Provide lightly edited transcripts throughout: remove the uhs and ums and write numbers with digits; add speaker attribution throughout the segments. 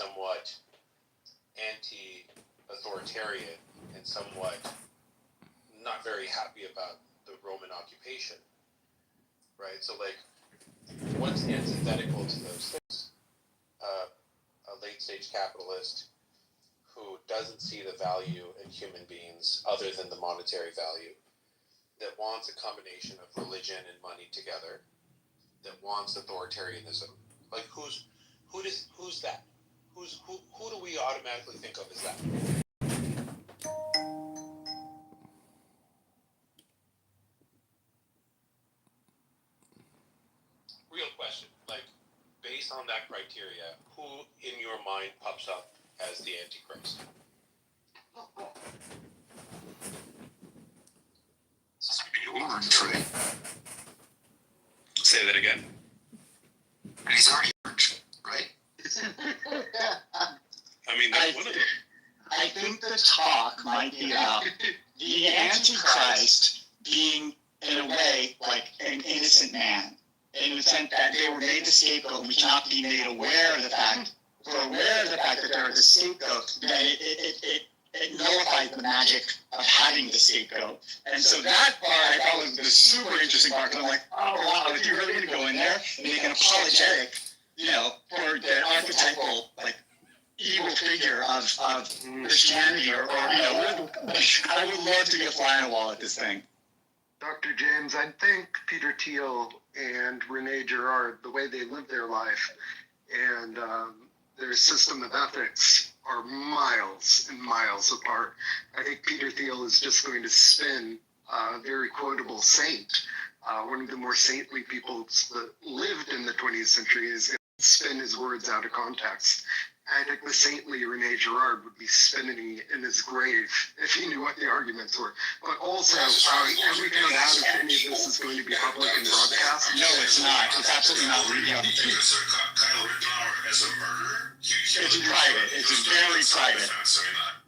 Speaker 1: somewhat anti-authoritarian and somewhat not very happy about the Roman occupation, right? So, like, what's antithetical to those things? A late-stage capitalist who doesn't see the value in human beings other than the monetary value, that wants a combination of religion and money together, that wants authoritarianism. Like, who's that? Who do we automatically think of as that? Real question. Like, based on that criteria, who in your mind pops up as the Antichrist? Say that again.
Speaker 2: And he's already orange, right?
Speaker 1: I mean, that's one of them.
Speaker 3: I think the talk might be about the Antichrist being, in a way, like an innocent man, in the sense that they were made the scapegoat. We cannot be made aware of the fact, that they're the scapegoat, that it nullifies the magic of having the scapegoat. And so that part I thought was the super interesting part, because I'm like, oh wow, if you're really going to go in there and make an apologetic, for the archetypal, like, evil figure of Christianity, or I would love to be a fly on the wall at this thing.
Speaker 4: Dr. James, I think Peter Thiel and Rene Girard, the way they live their life and their system of ethics are miles and miles apart. I think Peter Thiel is just going to spin a very quotable saint. One of the more saintly people that lived in the 20th century is going to spin his words out of context. I think the saintly Rene Girard would be spinning in his grave if he knew what the arguments were. But also, have we found out if any of this is going to be public and broadcast?
Speaker 3: No, it's not. It's absolutely not.
Speaker 2: Kyle Rittenhour as a murderer?
Speaker 3: It's private. It's very private.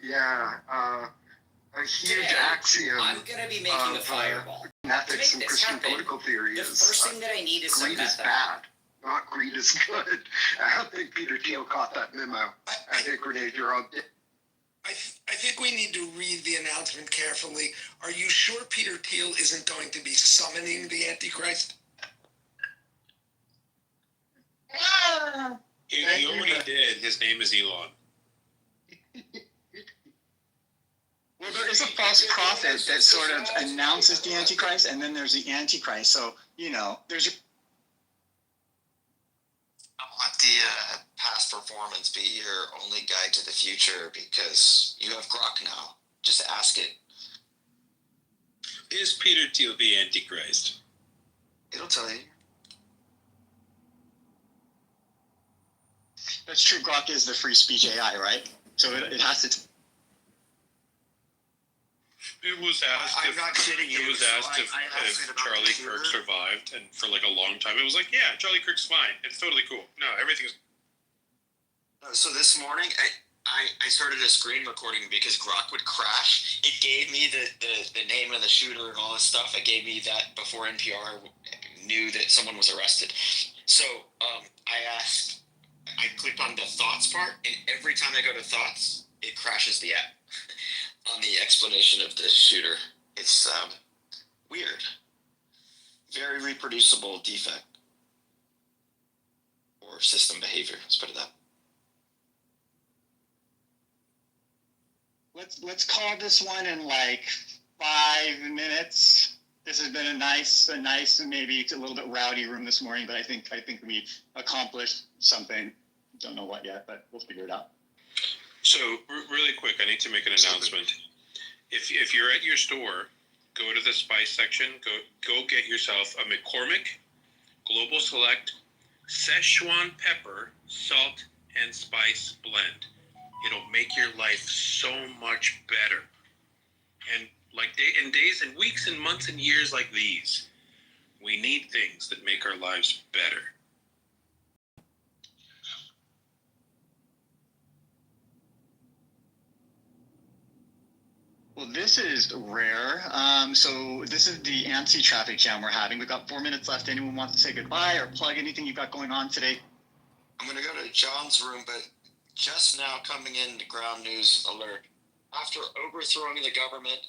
Speaker 4: Yeah, a huge axiom
Speaker 5: I'm going to be making a fireball.
Speaker 4: ethics and Christian political theory
Speaker 5: The
Speaker 4: is
Speaker 5: first thing that I need is some
Speaker 4: greed is
Speaker 5: method.
Speaker 4: bad, not greed is good. I don't think Peter Thiel caught that memo. I think Rene Girard did.
Speaker 6: I think we need to read the announcement carefully. Are you sure Peter Thiel isn't going to be summoning the Antichrist?
Speaker 1: He already did. His name is Elon.
Speaker 3: Well, there is a false prophet that sort of announces the Antichrist, and then there's the Antichrist. So, there's a...
Speaker 2: I want the past performance be your only guide to the future, because you have Grok now. Just ask it.
Speaker 1: Is Peter Thiel the Antichrist?
Speaker 2: It'll tell you.
Speaker 3: That's true. Grok is the free speech AI, right? So it has to...
Speaker 1: It was asked
Speaker 2: I'm not kidding you.
Speaker 1: It was asked if Charlie Kirk survived, and for like a long time it was like, yeah, Charlie Kirk's fine. It's totally cool. No, everything's...
Speaker 2: So this morning, I started a screen recording because Grok would crash. It gave me the name of the shooter and all this stuff. It gave me that before NPR knew that someone was arrested. So I clicked on the thoughts part, and every time I go to thoughts, it crashes the app on the explanation of the shooter. It's weird. Very reproducible defect. Or system behavior, let's put it that.
Speaker 3: Let's call this one in like 5 minutes. This has been a nice, maybe it's a little bit rowdy room this morning, but I think we've accomplished something. Don't know what yet, but we'll figure it out.
Speaker 1: So, really quick, I need to make an announcement. If you're at your store, go to the spice section, go get yourself a McCormick Global Select Szechuan Pepper, Salt, and Spice Blend. It'll make your life so much better. And like in days and weeks and months and years like these, we need things that make our lives better.
Speaker 3: Well, this is rare. So this is the anti-traffic jam we're having. We've got 4 minutes left. Anyone wants to say goodbye or plug anything you've got going on today?
Speaker 2: I'm going to go to John's room, but just now coming into ground news alert. After overthrowing the government,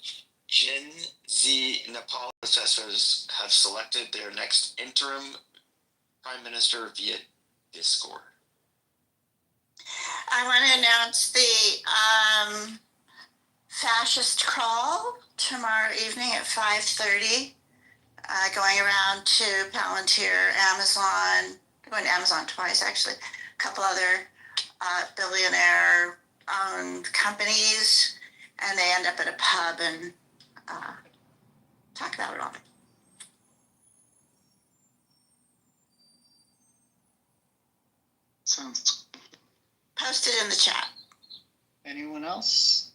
Speaker 2: Gen Z Nepal protesters have selected their next interim prime minister via Discord.
Speaker 7: I want to announce the fascist crawl tomorrow evening at 5:30. Going around to Palantir, Amazon, going to Amazon twice actually, a couple other billionaire-owned companies, and they end up at a pub and talk about it all.
Speaker 3: Sounds.
Speaker 7: Post it in the chat.
Speaker 3: Anyone else?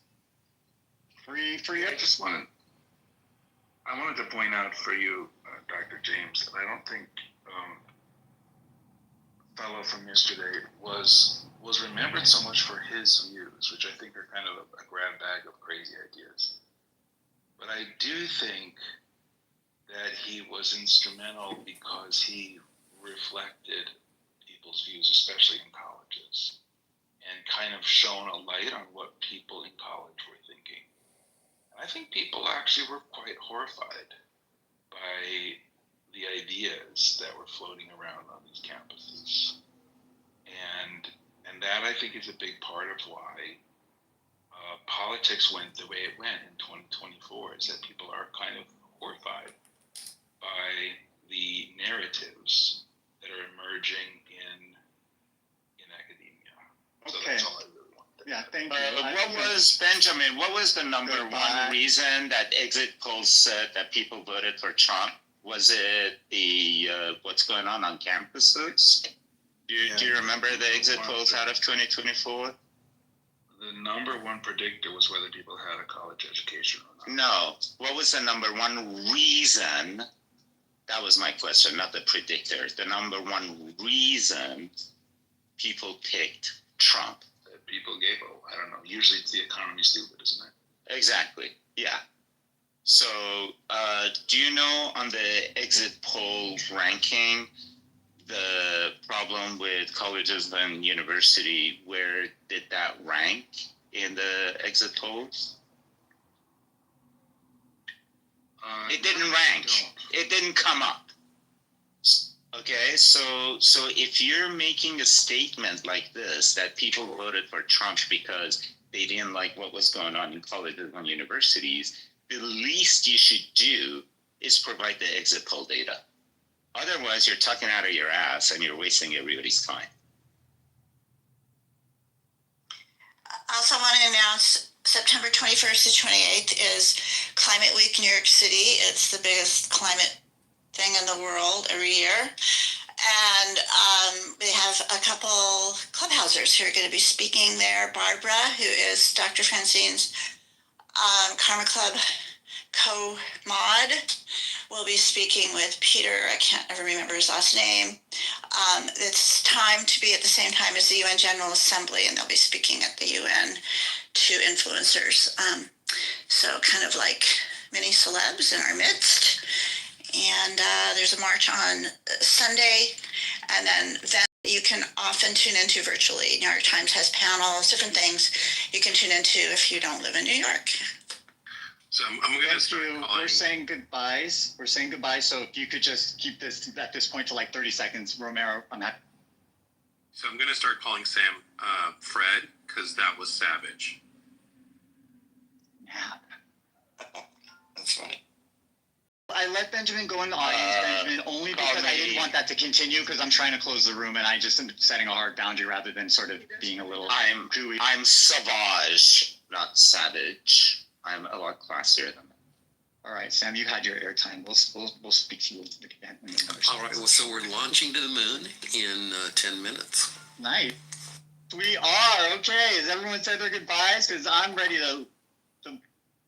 Speaker 3: Free for you?
Speaker 8: I wanted to point out for you, Dr. James, that I don't think the fellow from yesterday was remembered so much for his views, which I think are kind of a grab bag of crazy ideas. But I do think that he was instrumental because he reflected people's views, especially in colleges, and kind of shone a light on what people in college were thinking. I think people actually were quite horrified by the ideas that were floating around on these campuses. And that, I think, is a big part of why politics went the way it went in 2024, is that people are kind of horrified by the narratives that are emerging in academia. So
Speaker 3: Okay.
Speaker 8: that's all I really wanted to
Speaker 3: Yeah, thank you.
Speaker 9: What was, Benjamin, what was the number
Speaker 3: Goodbye.
Speaker 9: one reason that exit polls said that people voted for Trump? Was it the what's going on campuses? Do you remember the exit polls out of 2024?
Speaker 8: The number one predictor was whether people had a college education or not.
Speaker 9: No. What was the number one reason? That was my question, not the predictor. The number one reason people picked Trump.
Speaker 8: That people gave, I don't know. Usually it's the economy stupid, isn't it?
Speaker 9: Exactly. Yeah. So, do you know on the exit poll ranking, the problem with colleges and university, where did that rank in the exit polls? It didn't rank. It didn't come up. Okay, so if you're making a statement like this, that people voted for Trump because they didn't like what was going on in colleges and universities, the least you should do is provide the exit poll data. Otherwise, you're talking out of your ass and you're wasting everybody's time.
Speaker 7: I also want to announce September 21st to 28th is Climate Week New York City. It's the biggest climate thing in the world every year. And we have a couple clubhousers who are going to be speaking there. Barbara, who is Dr. Francine's Karma Club co-mod, will be speaking with Peter. I can't ever remember his last name. It's time to be at the same time as the UN General Assembly, and they'll be speaking at the UN to influencers. So kind of like mini celebs in our midst. And there's a march on Sunday, and then you can often tune into virtually. New York Times has panels, different things you can tune into if you don't live in New York.
Speaker 8: So I'm going to
Speaker 3: Thank
Speaker 8: start
Speaker 3: you.
Speaker 8: calling.
Speaker 3: We're saying goodbyes. So if you could just keep this at this point to like 30 seconds, Romero, on that.
Speaker 1: So I'm going to start calling Sam Fred, because that was savage.
Speaker 3: Yeah.
Speaker 2: That's funny.
Speaker 3: I let Benjamin go in the audience, Benjamin, only because I didn't want that to continue because I'm trying to close the room and I just am setting a hard boundary rather than sort of being a little gooey.
Speaker 9: I'm savage, not savage. I'm a lot classier than that.
Speaker 3: All right, Sam, you had your airtime. We'll speak to you again.
Speaker 10: All right, well, so we're launching to the moon in 10 minutes.
Speaker 3: Nice. We are. Okay, has everyone said their goodbyes? Because I'm ready to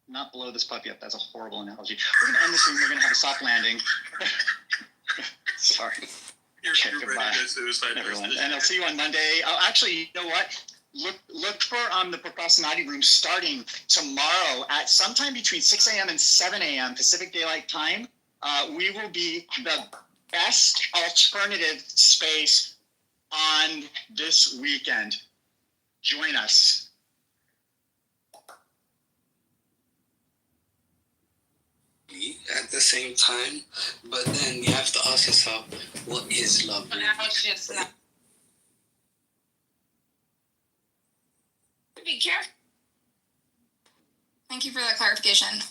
Speaker 3: not blow this puppy up. That's a horrible analogy. We're going to end this room. We're going to have a soft landing. Sorry.
Speaker 1: You're
Speaker 3: Goodbye,
Speaker 1: ready to suicide
Speaker 3: everyone. And I'll see you on Monday. Oh, actually, you know what? Look for the Procrastinati room starting tomorrow at sometime between 6 a.m. and 7 a.m. Pacific Daylight Time. We will be the best alternative space on this weekend. join us.
Speaker 10: At the same time, but then you have to ask yourself, what is love?
Speaker 5: But now it's just not.
Speaker 11: Be careful. Thank you for that clarification.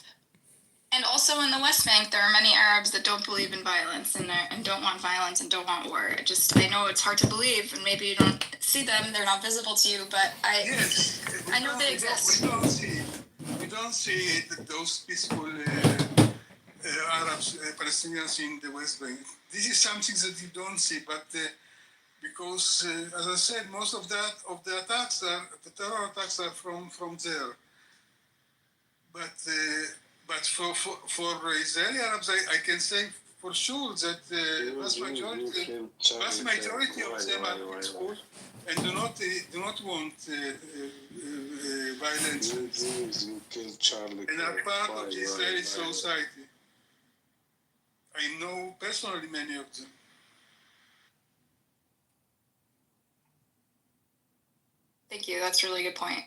Speaker 11: And also in the West Bank, there are many Arabs that don't believe in violence and don't want violence and don't want war. I know it's hard to believe, and maybe you don't see them; they're not visible to you. But I know they exist.
Speaker 12: We don't see those peaceful Arabs, Palestinians in the West Bank. This is something that you don't see, but because, as I said, most of the attacks the terror attacks are from there. But for Israeli Arabs, I can say for sure that vast majority of them are peaceful and do not want violence and are part of the Israeli society. I know personally many of them.
Speaker 11: Thank you. That's a really good point.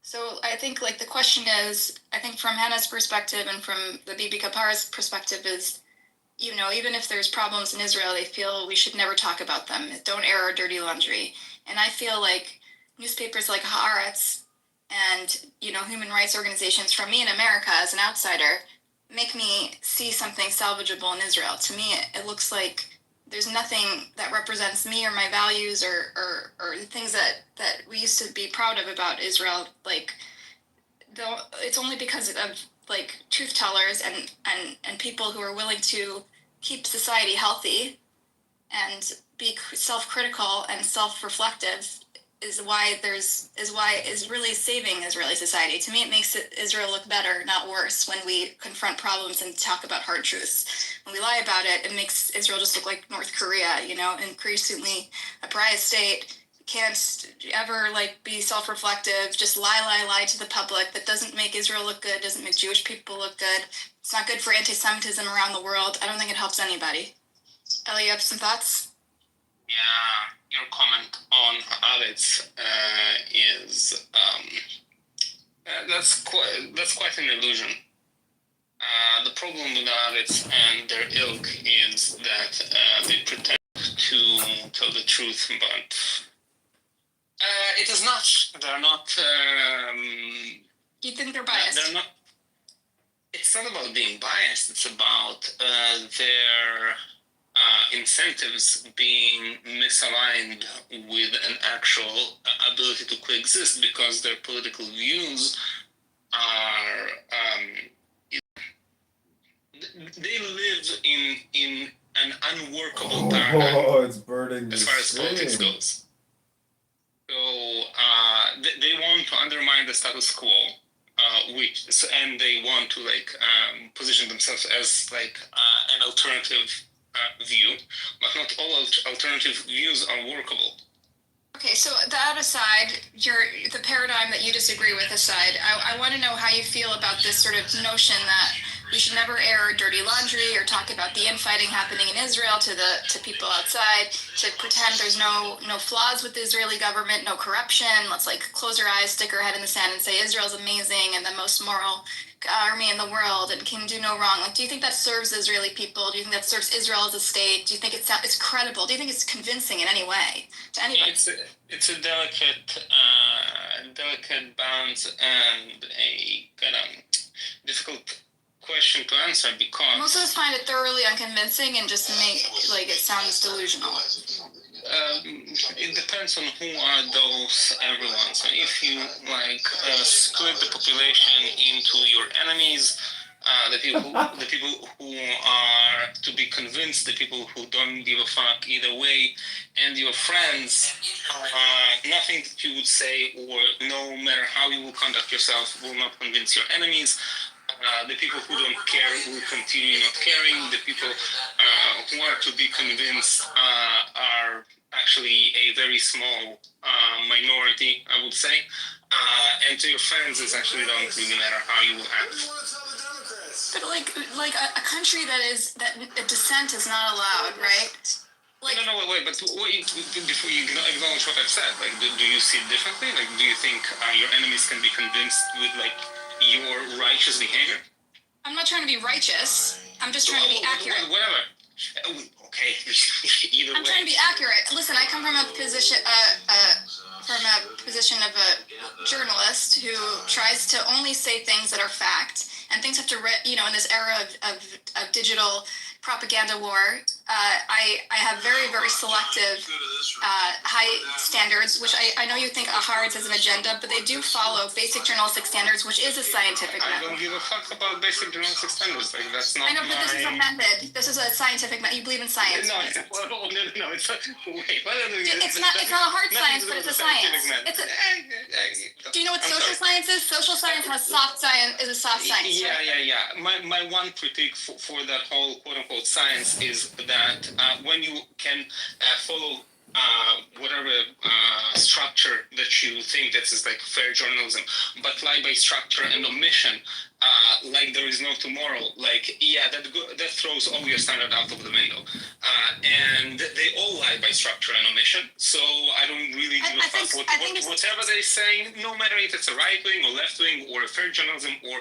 Speaker 11: So I think like the question is, I think from Hannah's perspective and from the Bibi Kapar's perspective is, you know, even if there's problems in Israel, they feel we should never talk about them. Don't air our dirty laundry. And I feel like newspapers like Haaretz and, you know, human rights organizations from me in America as an outsider make me see something salvageable in Israel. To me, it looks like there's nothing that represents me or my values or the things that we used to be proud of about Israel. Like, it's only because of like truth tellers and people who are willing to keep society healthy and be self-critical and self-reflective is really saving Israeli society. To me, it makes Israel look better, not worse, when we confront problems and talk about hard truths. When we lie about it, it makes Israel just look like North Korea, you know, increasingly a pariah state. Can't ever like be self-reflective, just lie to the public. That doesn't make Israel look good, doesn't make Jewish people look good. It's not good for anti-Semitism around the world. I don't think it helps anybody. Ellie, you have some thoughts?
Speaker 2: Yeah, your comment on Haaretz is that's quite an illusion. The problem with Haaretz and their ilk is that they pretend to tell the truth, but it is not. They're not.
Speaker 11: Do you think they're biased?
Speaker 2: They're not. It's not about being biased. It's about their incentives being misaligned with an actual ability to coexist, because their political views are they live in an unworkable paradigm
Speaker 13: it's burning
Speaker 2: as far as politics goes. So they want to undermine the status quo, and they want to position themselves as an alternative view, but not all alternative views are workable.
Speaker 11: Okay, so that aside, the paradigm that you disagree with aside, I want to know how you feel about this sort of notion that we should never air our dirty laundry or talk about the infighting happening in Israel to people outside, to pretend there's no flaws with the Israeli government, no corruption. Let's close our eyes, stick our head in the sand and say Israel's amazing and the most moral army in the world and can do no wrong. Do you think that serves Israeli people? Do you think that serves Israel as a state? Do you think it's credible? Do you think it's convincing in any way to anybody?
Speaker 2: It's a delicate balance and a kind of difficult question to answer, because
Speaker 11: most of us find it thoroughly unconvincing and just make it sounds delusional.
Speaker 2: It depends on who are those everyone. So if you split the population into your enemies, the people who are to be convinced, the people who don't give a fuck either way, and your friends, nothing that you would say or no matter how you will conduct yourself will not convince your enemies. The people who don't care will continue not caring. The people who are to be convinced are actually a very small minority, I would say. And to your friends, it actually don't really matter how you will act.
Speaker 11: But like a country that dissent is not allowed, right? Like,
Speaker 13: no, wait, but before you acknowledge what I've said, like, do you see it differently? Like, do you think your enemies can be convinced with, like, your righteous behavior?
Speaker 11: I'm not trying to be righteous. I'm just trying to be accurate.
Speaker 13: Whatever. Okay, either way.
Speaker 11: I'm trying to be accurate. Listen, I come from a position of a journalist who tries to only say things that are fact, and things have to, in this era of digital propaganda war, I have very, very selective, high standards, which I know you think Haaretz has an agenda, but they do follow basic journalistic standards, which is a scientific
Speaker 13: I
Speaker 11: method.
Speaker 13: don't give a fuck about basic journalistic standards. Like, that's not.
Speaker 11: I know, but this is a method. This is a scientific method. You believe in science.
Speaker 13: No, it's not. Wait,
Speaker 11: it's not a hard science, but it's a science. Do you know what social science is? Social science has soft science. Is a soft science.
Speaker 13: Yeah. My one critique for that whole quote unquote science is that when you can follow whatever structure that you think that is like fair journalism, but lie by structure and omission, like there is no tomorrow. Like, yeah, that throws all your standard out of the window. And they all lie by structure and omission. So I don't really give a fuck whatever they say, no matter if it's a right wing or left wing or a fair journalism or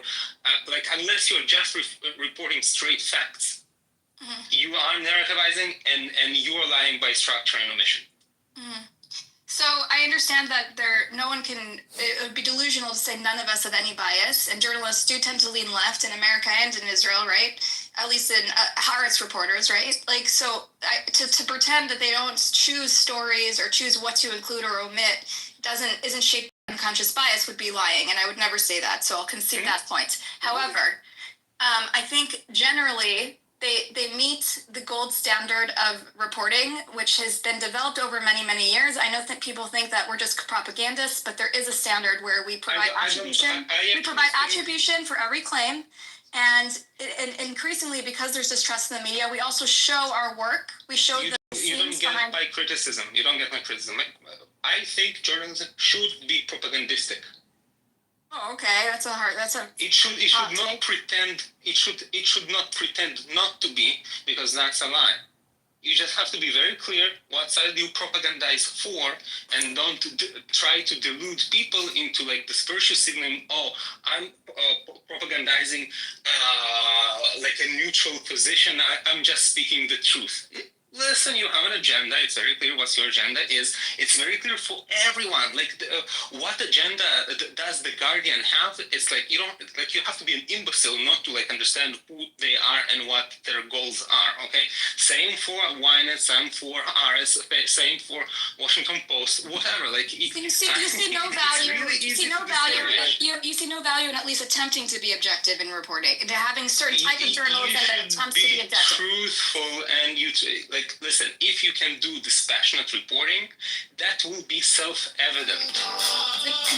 Speaker 13: like, unless you're just reporting straight facts. Mm-hmm. You are narrativizing and you are lying by structure and omission.
Speaker 11: Mm-hmm. So I understand that no one can. It would be delusional to say none of us have any bias, and journalists do tend to lean left in America and in Israel, right? At least in Haaretz reporters, right? Like, so to pretend that they don't choose stories or choose what to include or omit isn't shaped by unconscious bias would be lying, and I would never say that. So I'll concede that point. However, I think generally. They meet the gold standard of reporting, which has been developed over many, many years. I know that people think that we're just propagandists, but there is a standard where we provide attribution. We provide attribution for every claim. And increasingly, because there's distrust in the media, we also show our work. We show the
Speaker 13: you don't get my criticism. You don't get my criticism. I think journalism should be propagandistic.
Speaker 11: Oh, okay.
Speaker 13: It should not pretend. It should not pretend not to be, because that's a lie. You just have to be very clear what side you propagandize for, and don't try to delude people into like this virtue signaling. Oh, I'm propagandizing like a neutral position. I'm just speaking the truth. Listen, you have an agenda. It's very clear what your agenda is. It's very clear for everyone. Like, what agenda does the Guardian have? It's like you have to be an imbecile not to like understand who they are and what their goals are. Okay, same for Ynet, same for Haaretz, same for Washington Post, whatever. Like, you see
Speaker 11: no value. You see no value. You see no value in at least attempting to be objective in reporting, and having certain type of journalism that attempts to be objective.
Speaker 13: Truthful, and listen, if you can do dispassionate reporting, that will be self-evident.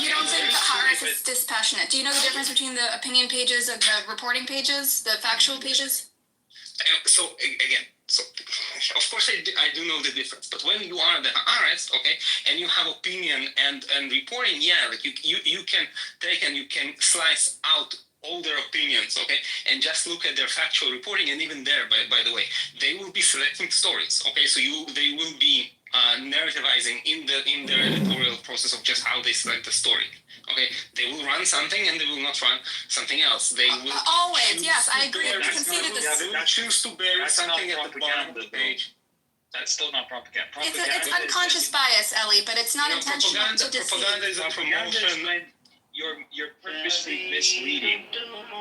Speaker 11: You don't think that Haaretz is dispassionate? Do you know the difference between the opinion pages and the reporting pages, the factual pages?
Speaker 13: So of course I do know the difference. But when you are the Haaretz, okay, and you have opinion and reporting, yeah, like you can take and you can slice out all their opinions, okay, and just look at their factual reporting, and even there, by the way, they will be selecting stories, okay, so they will be narrativizing in their editorial process of just how they select the story, okay. They will run something and they will not run something else. They will
Speaker 11: always, yes, I agree. We conceded this.
Speaker 13: They will choose to bury something at the bottom of the page.
Speaker 9: That's still not propaganda.
Speaker 11: It's unconscious bias, Ellie, but it's not intentional to deceive.
Speaker 13: Propaganda is a promotion.
Speaker 9: You're purposely misleading.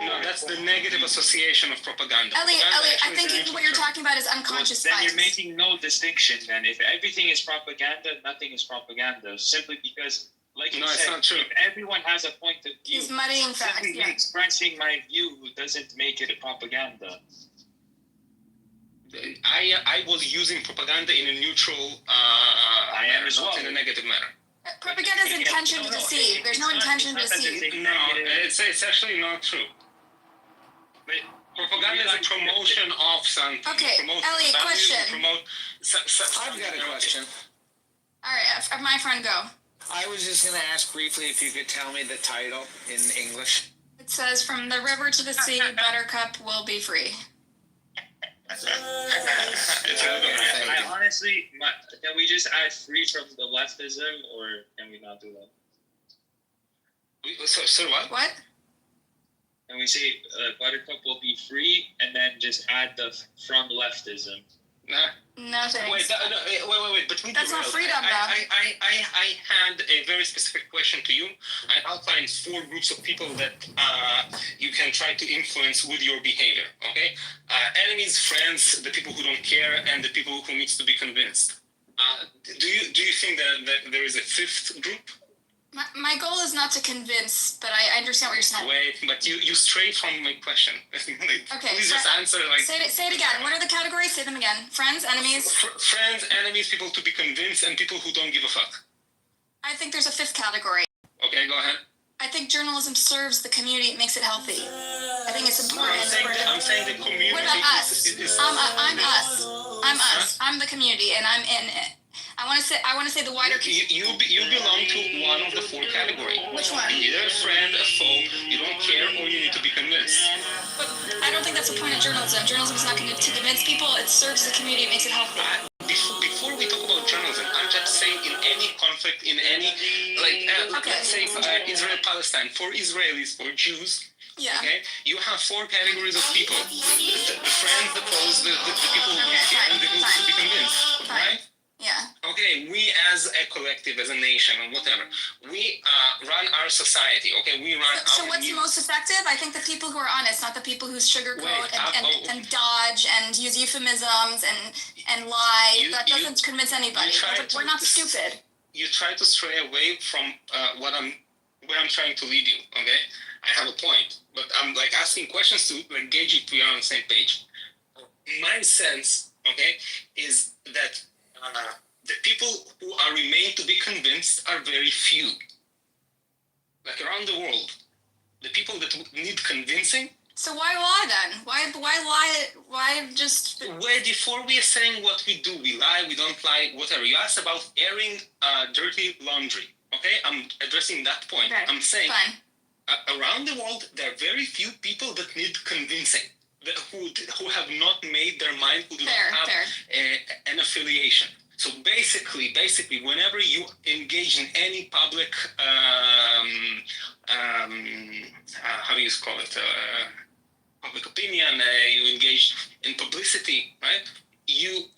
Speaker 13: No, that's the negative association of propaganda.
Speaker 11: Ellie, I think what you're talking about is unconscious bias.
Speaker 9: Then you're making no distinction. Then, if everything is propaganda, nothing is propaganda. Simply because, like you said,
Speaker 13: it's not true.
Speaker 9: If everyone has a point of view,
Speaker 11: he's muddying facts.
Speaker 9: Simply expressing my view doesn't make it a propaganda.
Speaker 13: I was using propaganda in a neutral manner, not in a negative manner.
Speaker 11: Propaganda is intention to deceive. There's no intention to deceive.
Speaker 13: No, it's actually not true. Propaganda is a promotion of something.
Speaker 11: Okay, Ellie, question.
Speaker 14: I've got a question.
Speaker 11: All right, my friend, go.
Speaker 14: I was just going to ask briefly if you could tell me the title in English.
Speaker 11: The It says, from the river to the sea, Buttercup will be free.
Speaker 15: I honestly, can we just add free from the leftism, or can we not do that?
Speaker 13: So what?
Speaker 11: What?
Speaker 15: Can we say Buttercup will be free, and then just add the from leftism?
Speaker 13: Nah.
Speaker 11: No thanks.
Speaker 13: Wait. But we
Speaker 11: That's not freedom, though.
Speaker 13: I had a very specific question to you. I outlined 4 groups of people that you can try to influence with your behavior. Okay, enemies, friends, the people who don't care, and the people who needs to be convinced. Do you think that there is a 5th group?
Speaker 11: My goal is not to convince, but I understand what you're saying.
Speaker 13: Wait, but you stray from my question.
Speaker 11: Okay.
Speaker 13: Please just answer like.
Speaker 11: Say it again. What are the categories? Say them again. Friends, enemies.
Speaker 13: Friends, enemies, people to be convinced, and people who don't give a fuck.
Speaker 11: I think there's a 5th category.
Speaker 13: Okay, go ahead.
Speaker 11: I think journalism serves the community. It makes it healthy. I think it's important.
Speaker 13: I'm saying the community.
Speaker 11: What about us? I'm us. I'm us. I'm the community, and I'm in it. I want to say the wider.
Speaker 13: You belong to one of the 4 categories.
Speaker 11: Which one?
Speaker 13: Either a friend, a foe, you don't care, or you need to be convinced.
Speaker 11: But I don't think that's the point of journalism. Journalism is not going to convince people. It serves the community. It makes it healthy.
Speaker 13: Before we talk about journalism, I'm just saying in any conflict, in any let's say Israel-Palestine, for Israelis, for Jews.
Speaker 11: Yeah.
Speaker 13: Okay. You have 4 categories of people: the friends, the foes, the people who care, and the people who be convinced. Right?
Speaker 11: Yeah.
Speaker 13: Okay, we as a collective, as a nation, or whatever, we run our society. Okay, we run.
Speaker 11: So what's most effective? I think the people who are honest, not the people who sugarcoat and dodge and use euphemisms and lie. That doesn't convince anybody. We're not stupid.
Speaker 13: You try to stray away from where I'm trying to lead you. Okay, I have a point, but I'm like asking questions to gauge if we are on the same page. My sense, okay, is that. The people who remain to be convinced are very few. Like around the world, the people that need convincing.
Speaker 11: So why lie then? Why lie? Why just?
Speaker 13: Wait, before we are saying what we do, we lie, we don't lie, whatever. You asked about airing dirty laundry. Okay, I'm addressing that point.
Speaker 11: Okay.
Speaker 13: I'm saying around the world there are very few people that need convincing. Who have not made their mind, who do not have an affiliation. So basically, whenever you engage in any public, how do you call it, public opinion, you engage in publicity, right? You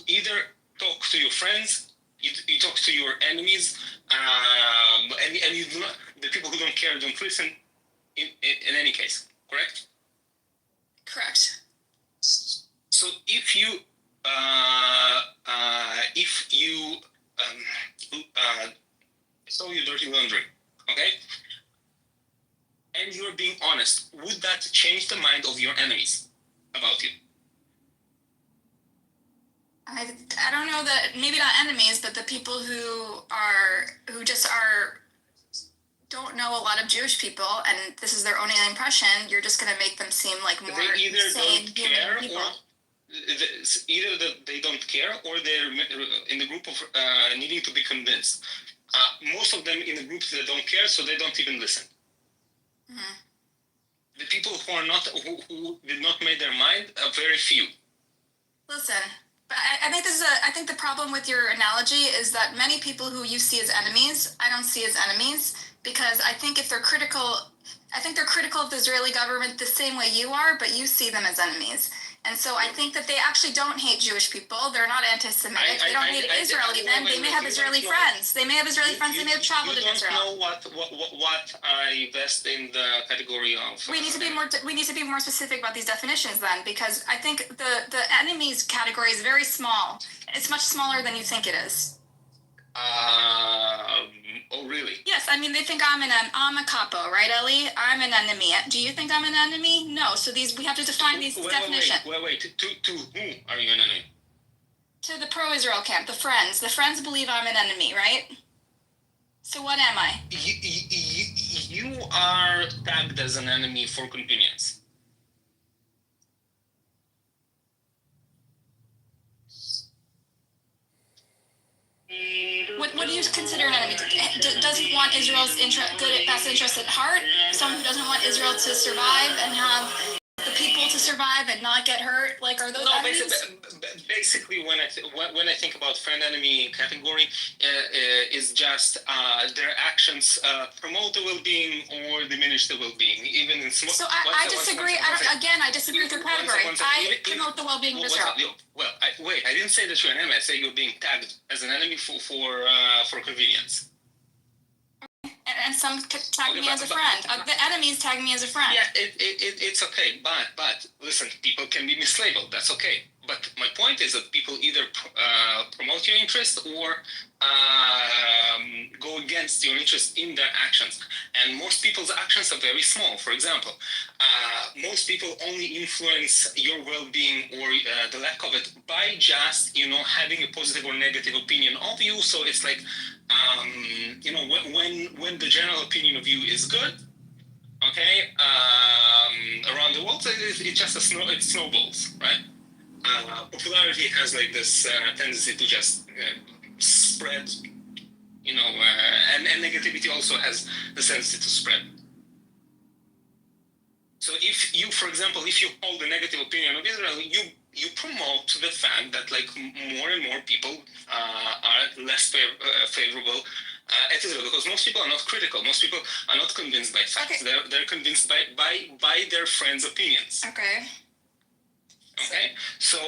Speaker 13: either talk to your friends, you talk to your enemies, and you do not, the people who don't care don't listen. In any case, correct?
Speaker 11: Correct.
Speaker 13: So if you saw your dirty laundry, okay, and you're being honest, would that change the mind of your enemies about you?
Speaker 11: I don't know that, maybe not enemies, but the people who just don't know a lot of Jewish people, and this is their only impression. You're just going to make them seem like more
Speaker 13: they either
Speaker 11: sane
Speaker 13: don't care,
Speaker 11: people.
Speaker 13: or either they don't care, or they're in the group of needing to be convinced. Most of them in the groups that don't care, so they don't even listen.
Speaker 11: Mm-hmm.
Speaker 13: The people who are not, who did not make their mind, are very few.
Speaker 11: Listen, but I think I think the problem with your analogy is that many people who you see as enemies, I don't see as enemies, because I think if they're critical, of the Israeli government the same way you are, but you see them as enemies. And so I think that they actually don't hate Jewish people. They're not anti-Semitic. They don't hate Israel even. They may have Israeli friends. They may have Israeli friends. They may have traveled in Israel.
Speaker 13: You don't know what I vest in the category of.
Speaker 11: We need to be more specific about these definitions then, because I think the enemies category is very small. It's much smaller than you think it is.
Speaker 13: Oh really?
Speaker 11: Yes, I mean they think I'm a capo, right, Ellie? I'm an enemy. Do you think I'm an enemy? No. So we have to define these definitions.
Speaker 13: Wait. To who are you an enemy?
Speaker 11: To the pro-Israel camp, the Friends. The Friends believe I'm an enemy, right? So what am I?
Speaker 13: You are tagged as an enemy for convenience.
Speaker 11: What what do you consider an enemy? Does he want Israel's best interest at heart? Someone who doesn't want Israel to survive and have the people to survive and not get hurt? Like, are those enemies?
Speaker 13: Basically, when I think about friend-enemy category, is just their actions promote the well-being or diminish the well-being, even in small.
Speaker 11: So I disagree. I disagree with your category. I promote the well-being of Israel.
Speaker 13: Well, I didn't say that you're an enemy. I say you're being tagged as an enemy for convenience.
Speaker 11: And some tag me as a friend. The enemies tag me as a friend.
Speaker 13: Yeah, it's okay, but listen, people can be mislabeled. That's okay. But my point is that people either promote your interest or go against your interest in their actions. And most people's actions are very small. For example, most people only influence your well-being or the lack of it by just, having a positive or negative opinion of you. So it's like, when the general opinion of you is good, okay, around the world, it's just it snowballs, right? Popularity has like this tendency to just spread, and negativity also has the tendency to spread. So if you, for example, if you hold a negative opinion of Israel, you promote the fact that like more and more people are less favorable at Israel, because most people are not critical. Most people are not convinced by facts. Okay. They're convinced by their friends' opinions.
Speaker 11: Okay.
Speaker 13: Okay, so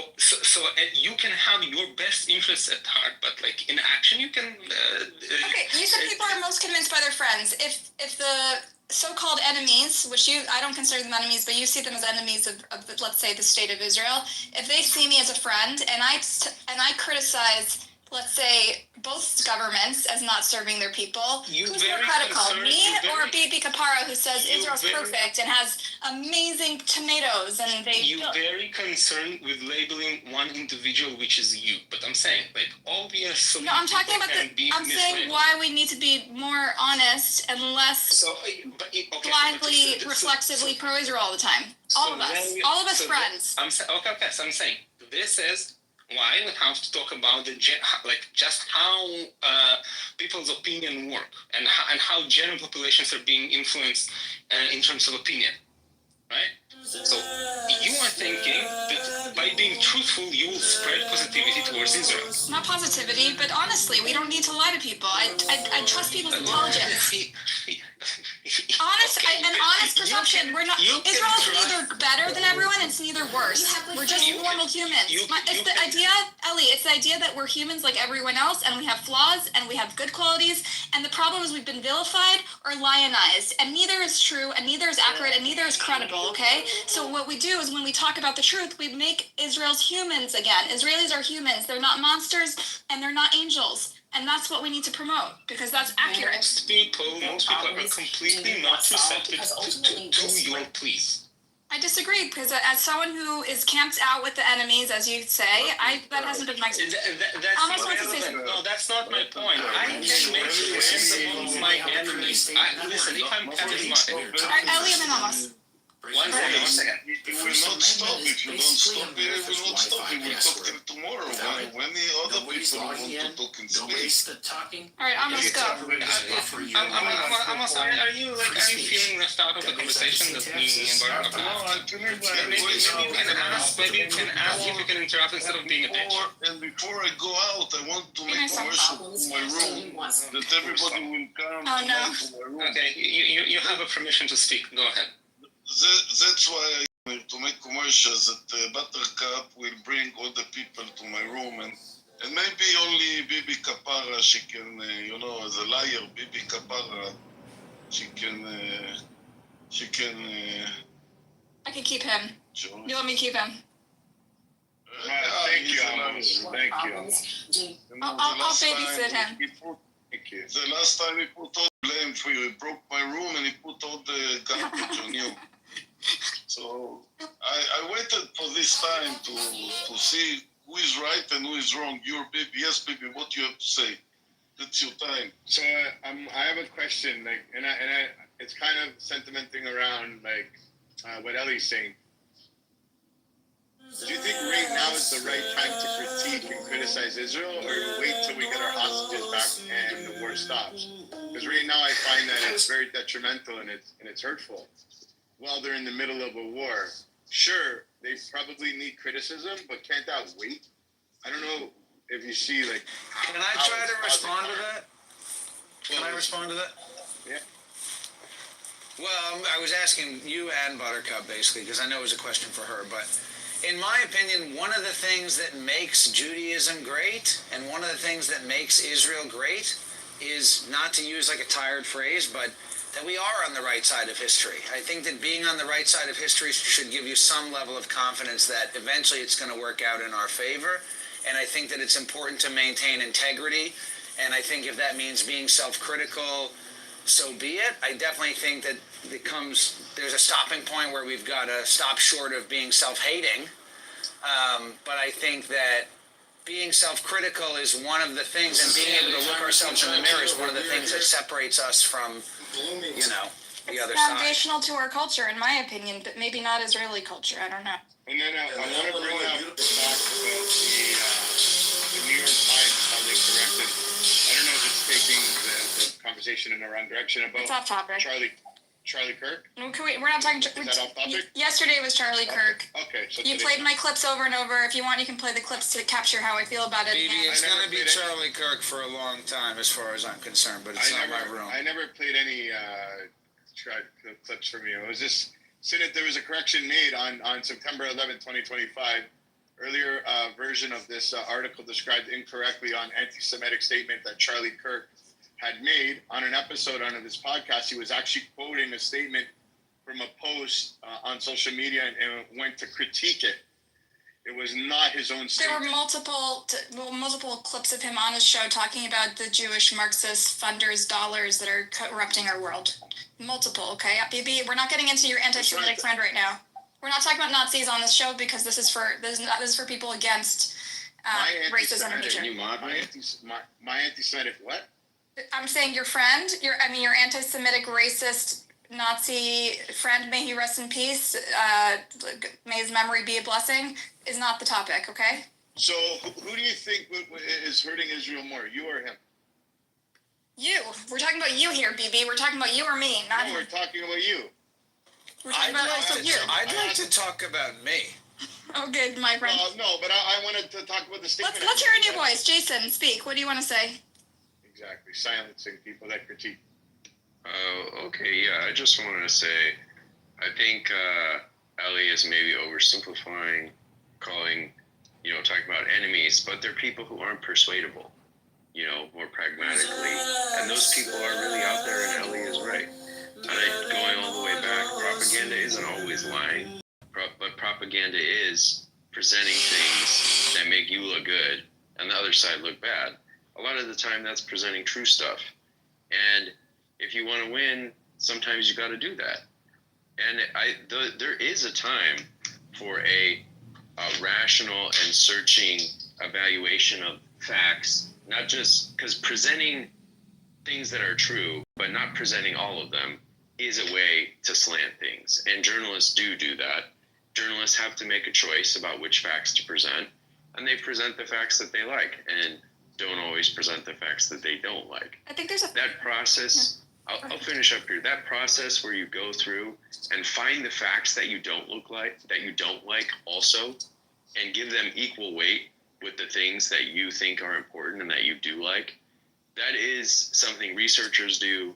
Speaker 13: you can have your best interests at heart, but like in action, you can.
Speaker 11: Okay, you said people are most convinced by their friends. If the so-called enemies, which I don't consider them enemies, but you see them as enemies of let's say the state of Israel, if they see me as a friend and I criticize, let's say, both governments as not serving their people, who's more critical, me or Bibi Kapara, who says Israel's perfect and has amazing tomatoes and they...
Speaker 13: You're very concerned with labeling one individual, which is you. But I'm saying, like, obviously...
Speaker 11: No, I'm talking about I'm saying why we need to be more honest and less blindly, reflexively pro-Israel all the time. All of us friends.
Speaker 13: So I'm saying, this is why we have to talk about just how people's opinion work and how general populations are being influenced in terms of opinion, right? So you are thinking that by being truthful, you will spread positivity towards Israel.
Speaker 11: Not positivity, but honestly, we don't need to lie to people. I trust people's intelligence. Honest perception. We're not. Israel's neither better than everyone. It's neither worse. We're just normal humans. It's the idea, Ellie. It's the idea that we're humans like everyone else, and we have flaws, and we have good qualities. And the problem is we've been vilified or lionized, and neither is true, and neither is accurate, and neither is credible. Okay. So what we do is when we talk about the truth, we make Israel's humans again. Israelis are humans. They're not monsters, and they're not angels. And that's what we need to promote, because that's accurate.
Speaker 13: Most people are completely not receptive to your pleas.
Speaker 11: I disagree, because as someone who is camped out with the enemies, as you say, that hasn't been my experience.
Speaker 13: No, that's not my point. I can make friends amongst my enemies. Listen, if I'm
Speaker 11: Ellie and Amos.
Speaker 13: One second.
Speaker 16: It will not stop. If you don't stop it, it will not stop. We will talk till tomorrow. When the other people want to talk in space.
Speaker 11: All right, Amos, go.
Speaker 13: Amos, are you feeling left out of the conversation that we embarked upon?
Speaker 16: No, I'm feeling
Speaker 13: Maybe you can ask if you can interrupt instead of being a bitch.
Speaker 16: And before I go out, I want to make commercial to my room that everybody will come to my room.
Speaker 13: Okay, you have a permission to speak. Go ahead.
Speaker 16: That's why I want to make commercials that Buttercup will bring all the people to my room and maybe only Bibi Kapara, she can, as a liar, Bibi Kapara, she can.
Speaker 11: I can keep him. Sure. You let me keep him?
Speaker 16: Thank you, Amos. Thank you.
Speaker 11: I'll babysit him.
Speaker 16: The last time he put all the blame for you, he broke my room and he put all the garbage on you. So I waited for this time to see who is right and who is wrong. You're Bibi. Yes, Bibi, what do you have to say? That's your time.
Speaker 17: So I have a question, and it's kind of sentimenting around what Ellie's saying. Do you think right now is the right time to critique you can criticize Israel, or you wait till we get our hostages back and the war stops? Because right now I find that it's very detrimental and it's hurtful. While they're in the middle of a war, sure, they probably need criticism, but can't that wait? I don't know if you see, like...
Speaker 14: Can I try to respond to that? Can I respond to that?
Speaker 17: Yeah.
Speaker 14: Well, I was asking you and Buttercup, basically, because I know it was a question for her, but in my opinion, one of the things that makes Judaism great, and one of the things that makes Israel great, is not to use like a tired phrase, but that we are on the right side of history. I think that being on the right side of history should give you some level of confidence that eventually it's going to work out in our favor, and I think that it's important to maintain integrity, and I think if that means being self-critical, so be it. I definitely think that there's a stopping point where we've got to stop short of being self-hating, but I think that being self-critical is one of the things, and being able to look ourselves in the mirror is one of the things that separates us from, the other side.
Speaker 11: Foundational to our culture, in my opinion, but maybe not Israeli culture. I don't know.
Speaker 17: And then I want to bring up the fact about the New York Times, how they corrected. I don't know if it's taking the conversation in the wrong direction about
Speaker 11: It's off topic.
Speaker 17: Charlie Kirk.
Speaker 11: No, we're not talking.
Speaker 17: Is that off topic?
Speaker 11: Yesterday was Charlie Kirk.
Speaker 17: Okay, so
Speaker 11: You played my clips over and over. If you want, you can play the clips to capture how I feel about it.
Speaker 14: Maybe it's going to be Charlie Kirk for a long time, as far as I'm concerned, but it's not my room.
Speaker 17: I never played any clips from you. It was just saying that there was a correction made on September 11, 2025. Earlier version of this article described incorrectly on anti-Semitic statement that Charlie Kirk had made on an episode on this podcast. He was actually quoting a statement from a post on social media and went to critique it. It was not his own statement.
Speaker 11: There were multiple clips of him on his show talking about the Jewish Marxist funders' dollars that are corrupting our world. Multiple, okay? BB, we're not getting into your anti-Semitic friend right now. We're not talking about Nazis on this show because this is for people against racism and hatred.
Speaker 17: My anti-Semitic what?
Speaker 11: I'm saying your friend, your anti-Semitic, racist, Nazi friend, may he rest in peace, may his memory be a blessing, is not the topic, okay?
Speaker 17: So who do you think is hurting Israel more, you or him?
Speaker 11: You. We're talking about you here, BB. We're talking about you or me, not him.
Speaker 17: We're talking about you.
Speaker 11: We're talking about also you.
Speaker 14: I'd like to talk about me.
Speaker 11: Okay, my friend.
Speaker 17: No, but I wanted to talk about the statement.
Speaker 11: Let's hear a new voice. Jason, speak. What do you want to say?
Speaker 17: Exactly, silencing people that critique.
Speaker 18: Okay, yeah, I just wanted to say, I think Ellie is maybe oversimplifying, calling, talking about enemies, but they're people who aren't persuadable, more pragmatically, and those people are really out there, and Ellie is right. And going all the way back, propaganda isn't always lying, but propaganda is presenting things that make you look good and the other side look bad. A lot of the time that's presenting true stuff. And if you want to win, sometimes you got to do that. And there is a time for a rational and searching evaluation of facts, not just because presenting things that are true, but not presenting all of them is a way to slant things. And journalists do that. Journalists have to make a choice about which facts to present, and they present the facts that they like and don't always present the facts that they don't like.
Speaker 11: I think there's
Speaker 18: that process. Yeah. I'll finish up here. That process where you go through and find the facts that you don't like also, and give them equal weight with the things that you think are important and that you do like. That is something researchers do.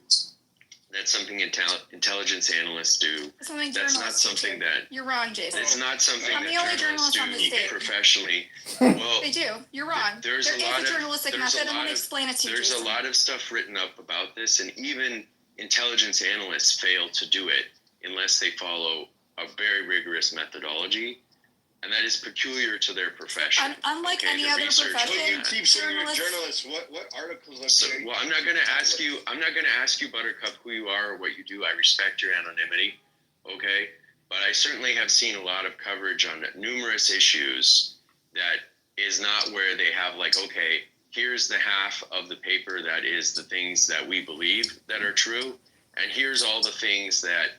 Speaker 18: That's something intelligence analysts do. That's not something that...
Speaker 11: You're wrong, Jason.
Speaker 18: It's not something
Speaker 11: I'm the only journalist on this stage.
Speaker 18: Professionally. Well,
Speaker 11: they do. You're wrong. There is a journalistic method, and let me explain it to you,
Speaker 18: There's
Speaker 11: Jason.
Speaker 18: a lot of stuff written up about this, and even intelligence analysts fail to do it unless they follow a very rigorous methodology. And that is peculiar to their profession.
Speaker 11: Unlike any other profession,
Speaker 17: you keep saying you're a journalist. What articles?
Speaker 18: Well, I'm not going to ask you. I'm not going to ask you, Buttercup, who you are or what you do. I respect your anonymity, okay? But I certainly have seen a lot of coverage on numerous issues that is not where they have okay, here's the half of the paper that is the things that we believe that are true, and here's all the things that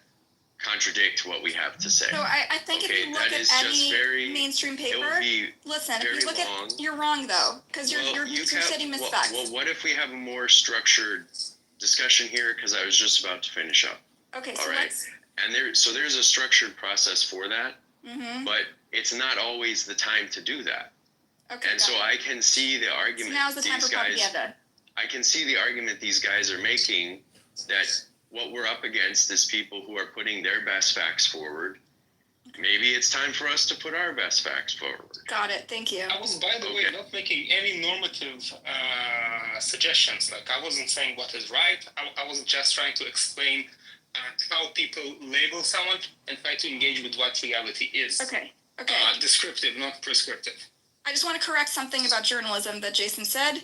Speaker 18: contradict what we have to say.
Speaker 11: So I think if you look
Speaker 18: that
Speaker 11: at
Speaker 18: is just
Speaker 11: any mainstream paper, listen, if you look at, you're wrong though, because you're stating misfacts.
Speaker 18: Well, what if we have a more structured discussion here? Because I was just about to finish up.
Speaker 11: Okay,
Speaker 18: All
Speaker 11: so
Speaker 18: right. And there's a structured process for that, but it's not always the time to do that.
Speaker 11: Okay.
Speaker 18: And so I can see the argument.
Speaker 11: So now's the time for propaganda.
Speaker 18: I can see the argument these guys are making that what we're up against is people who are putting their best facts forward. Maybe it's time for us to put our best facts forward.
Speaker 11: Got it. Thank you.
Speaker 13: I was, by the way, not making any normative suggestions. Like, I wasn't saying what is right. I was just trying to explain how people label someone and try to engage with what reality is.
Speaker 11: Okay.
Speaker 13: Descriptive, not prescriptive.
Speaker 11: I just want to correct something about journalism that Jason said.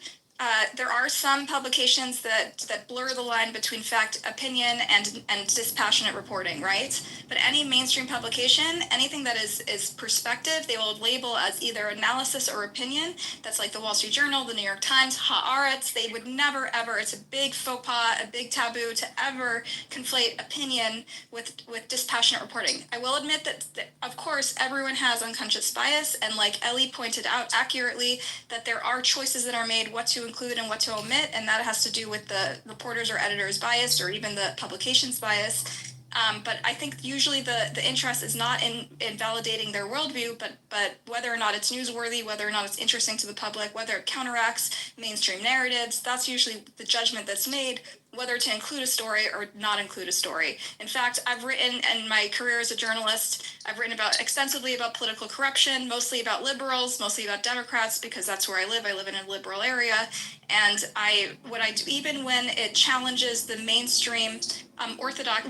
Speaker 11: There are some publications that blur the line between fact, opinion, and dispassionate reporting, right? But any mainstream publication, anything that is perspective, they will label as either analysis or opinion. That's like the Wall Street Journal, the New York Times, Haaretz. They would never, ever, it's a big faux pas, a big taboo to ever conflate opinion with dispassionate reporting. I will admit that, of course, everyone has unconscious bias, and like Ellie pointed out accurately, that there are choices that are made what to include and what to omit, and that has to do with the reporters or editors bias or even the publication's bias. But I think usually the interest is not in validating their worldview, but whether or not it's newsworthy, whether or not it's interesting to the public, whether it counteracts mainstream narratives. That's usually the judgment that's made, whether to include a story or not include a story. In fact, I've written in my career as a journalist, I've written extensively about political corruption, mostly about liberals, mostly about Democrats, because that's where I live. I live in a liberal area. And what I do, even when it challenges the mainstream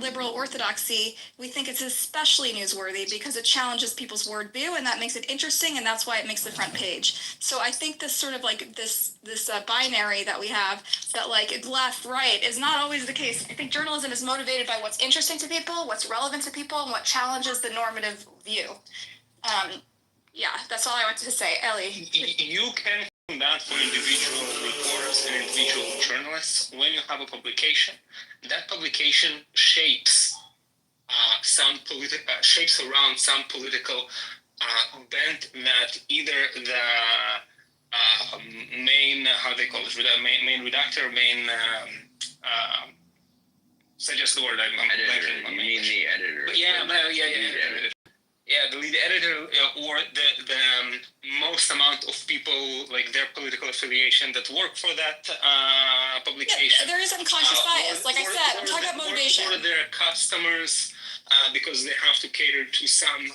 Speaker 11: liberal orthodoxy, we think it's especially newsworthy because it challenges people's worldview, and that makes it interesting, and that's why it makes the front page. So I think this sort of like this binary that we have, that like left, right, is not always the case. I think journalism is motivated by what's interesting to people, what's relevant to people, and what challenges the normative view. Yeah, that's all I wanted to say. Ellie.
Speaker 13: You can do that for individual reporters and individual journalists. When you have a publication, that publication shapes shapes around some political bent that either the main, how they call it, main redactor, suggest the word, I'm blanking on.
Speaker 18: You mean the editor?
Speaker 13: Editor. Yeah, the lead editor or the most amount of people, like their political affiliation, that work for that publication.
Speaker 11: Yeah, there is unconscious bias. Like I said, I'm talking about motivation.
Speaker 13: Or their customers, because they have to cater to some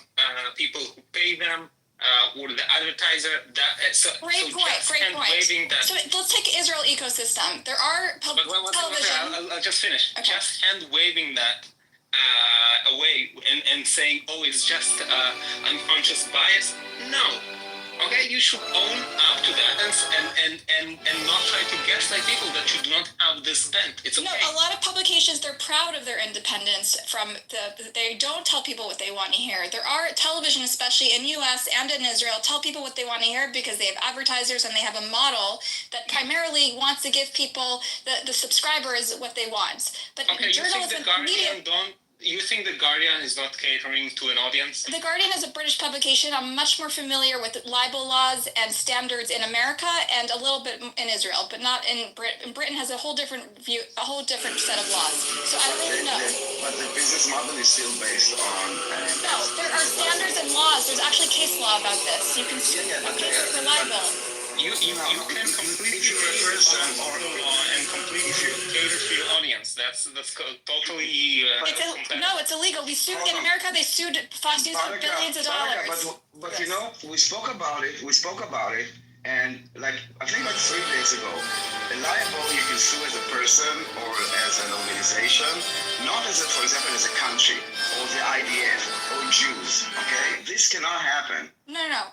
Speaker 13: people who pay them, or the advertiser. Great
Speaker 11: point. So let's take Israel ecosystem. There are television.
Speaker 13: I'll just finish. Okay. Just hand waving that away and saying, oh, it's just unconscious bias. No. Okay, you should own up to that and not try to gaslight people that you do not have this bent. It's okay.
Speaker 11: No, a lot of publications, they're proud of their independence they don't tell people what they want to hear. There are television, especially in US and in Israel, tell people what they want to hear because they have advertisers and they have a model that primarily wants to give people, the subscribers, what they want. But
Speaker 13: okay,
Speaker 11: journalism,
Speaker 13: you think The Guardian is not catering to an audience?
Speaker 11: The Guardian is a British publication. I'm much more familiar with libel laws and standards in America and a little bit in Israel, but not in Britain. Britain has a whole different view, a whole different set of laws. So I don't really know.
Speaker 19: But the business model is still based on...
Speaker 11: No, there are standards and laws. There's actually case law about this. You can sue cases for libel.
Speaker 13: You can completely reverse that law and completely cater to your audience. That's totally.
Speaker 11: It's illegal. We sued in America. They sued Fox News for billions of dollars.
Speaker 19: But you know, we spoke about it, and like I think like 3 days ago, a liable you can sue as a person or as an organization, not as for example, as a country or the IDF or Jews. Okay, this cannot happen.
Speaker 11: No.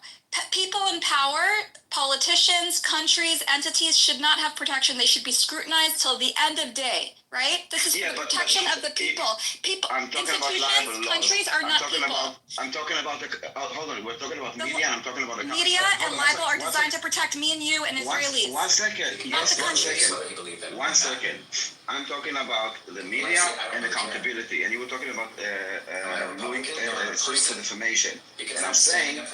Speaker 11: People in power, politicians, countries, entities should not have protection. They should be scrutinized till the end of day. right? This is for the protection of the people.
Speaker 19: I'm talking about libel
Speaker 11: Institutions,
Speaker 19: laws.
Speaker 11: countries are not people.
Speaker 19: I'm talking about the. Hold on, we're talking about media. And I'm talking about the
Speaker 11: Media and libel are designed to protect me and you and Israelis.
Speaker 19: One second.
Speaker 11: Not
Speaker 19: Yes,
Speaker 11: the
Speaker 19: one
Speaker 11: country.
Speaker 19: second. 1 second. I'm talking about the media and accountability, and you were talking about suing for defamation. And I'm saying that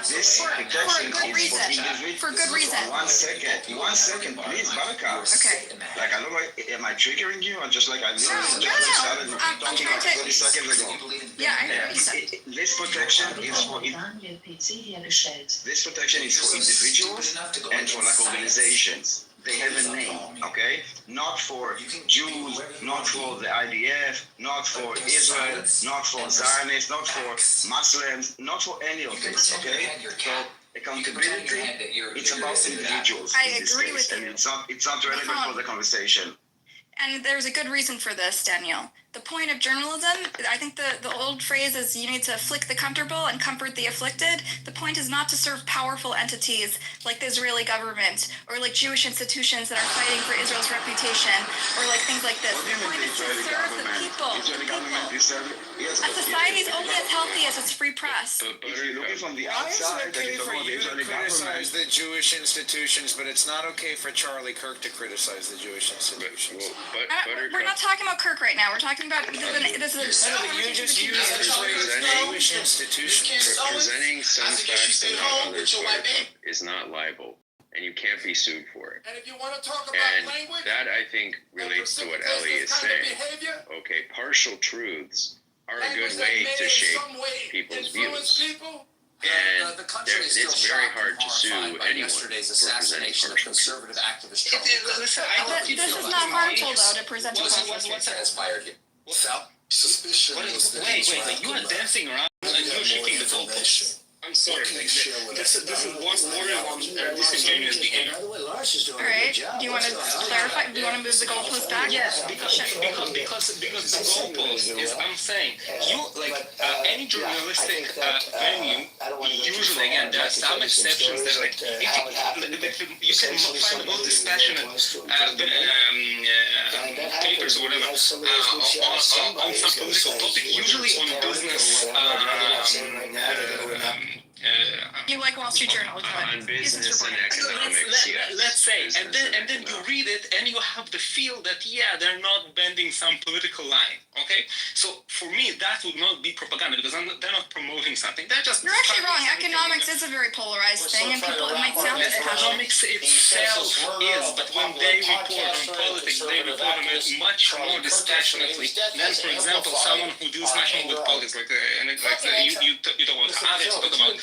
Speaker 19: this protection
Speaker 11: for a good
Speaker 19: is for
Speaker 11: reason.
Speaker 19: individuals.
Speaker 11: For good reason.
Speaker 19: 1 second, please, Buttercup.
Speaker 11: Okay.
Speaker 19: Like, I don't know, am I triggering you? Or just like I literally
Speaker 11: No,
Speaker 19: just started
Speaker 11: I'm
Speaker 19: talking
Speaker 11: trying
Speaker 19: like
Speaker 11: to-
Speaker 19: 30 seconds ago.
Speaker 11: Yeah, I heard what you said.
Speaker 19: This protection is for individuals and for like organizations. They have a name, okay? Not for Jews, not for the IDF, not for Israel, not for Zionists, not for Muslims, not for any of this, okay? So accountability, it's about individuals.
Speaker 11: I
Speaker 19: in this
Speaker 11: agree
Speaker 19: case,
Speaker 11: with you.
Speaker 19: and it's not relevant for the conversation.
Speaker 11: And there's a good reason for this, Daniel. The point of journalism, I think the old phrase is you need to afflict the comfortable and comfort the afflicted. The point is not to serve powerful entities like the Israeli government or like Jewish institutions that are fighting for Israel's reputation or like things like this. The point is to serve the people. A society is only as healthy as its free press.
Speaker 19: If you're looking from the
Speaker 14: Why is
Speaker 19: outside,
Speaker 14: it okay
Speaker 19: then you
Speaker 14: for
Speaker 19: talk about the
Speaker 14: you to
Speaker 19: Israeli
Speaker 14: criticize
Speaker 19: government.
Speaker 14: the Jewish institutions, but it's not okay for Charlie Kirk to criticize the Jewish institutions?
Speaker 11: We're not talking about Kirk right now. We're talking about this is a
Speaker 14: You just used the phrase Jewish institutions.
Speaker 18: Presenting some facts and not others, Buttercup, is not libel, and you can't be sued for it.
Speaker 6: And if you want to talk about
Speaker 18: And
Speaker 6: language,
Speaker 18: that, I think, relates to what Ellie is saying. Okay, partial truths are a good way to shape people's views. And it's very hard to sue anyone for presenting partial truths.
Speaker 11: This is not harmful though to present a
Speaker 13: What's that inspired you? What's up? Suspicion. Wait, you are dancing around and you're shaking the goalpost. I'm sorry. This is what border disingenuous behavior.
Speaker 11: All right. Do you want to clarify? Do you want to move the goalpost back?
Speaker 13: Yes, because the goalpost is, I'm saying, you like any journalistic venue. Usually, again, there are some exceptions that like you can find the most dispassionate papers or whatever on some political topic. Usually on business.
Speaker 11: You like Wall Street Journal?
Speaker 18: On business and economics,
Speaker 13: Let's say, and then you read it and you have the feel that they're not bending some political line. Okay, so for me that would not be propaganda because they're not promoting something. They're just.
Speaker 11: You're actually wrong. Economics is a very polarized thing, and people it might sound dispassionate.
Speaker 13: Economics itself is, but when they report on politics, they report on it much more dispassionately than, for example, someone who deals much more with politics, you talk about Haaretz, you talk about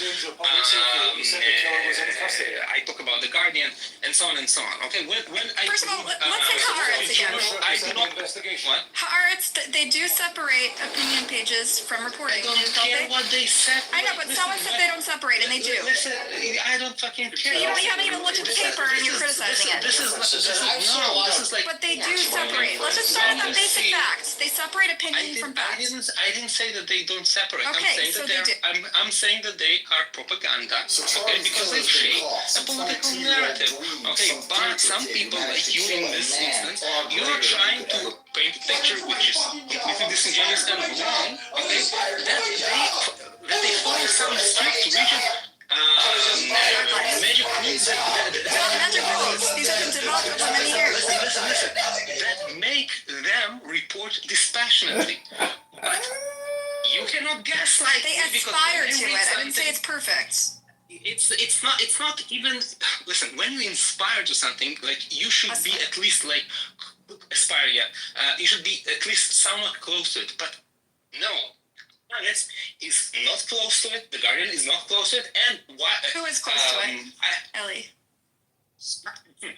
Speaker 13: I talk about The Guardian, and so on and so on. Okay, when
Speaker 11: First of all, let's say Haaretz again.
Speaker 13: I do not what.
Speaker 11: Haaretz, they do separate opinion pages from reporting.
Speaker 13: I don't care what they separate.
Speaker 11: I know, but someone said they don't separate, and they do.
Speaker 13: Listen, I don't fucking care.
Speaker 11: So you haven't even looked at the paper, and you're criticizing it.
Speaker 13: This is like.
Speaker 11: But they do separate. Let's just start at the basic facts. They separate opinion from facts.
Speaker 13: I didn't say that they don't separate.
Speaker 11: Okay,
Speaker 13: I'm saying that they are propaganda. Okay, because they shape a political narrative. Okay, but some people like you in this instance, you are trying to paint a picture which is completely disingenuous and wrong. Okay, that they follow some strict, rigid magic rules
Speaker 11: These have been developed over many years.
Speaker 13: Listen. That make them report dispassionately. But you cannot gaslight.
Speaker 11: They aspire to it. I didn't say it's perfect.
Speaker 13: It's not even. Listen, when you inspire to something, like you should be at least like aspire. You should be at least somewhat close to it. But no. Yes, is not close to it. The Guardian is not close to it, and why?
Speaker 11: Who is close to it? Ellie.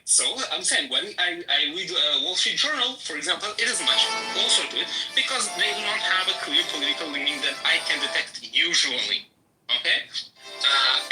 Speaker 13: So I'm saying when I read Wall Street Journal, for example, it is much closer to it because they do not have a clear political leaning that I can detect usually. Okay,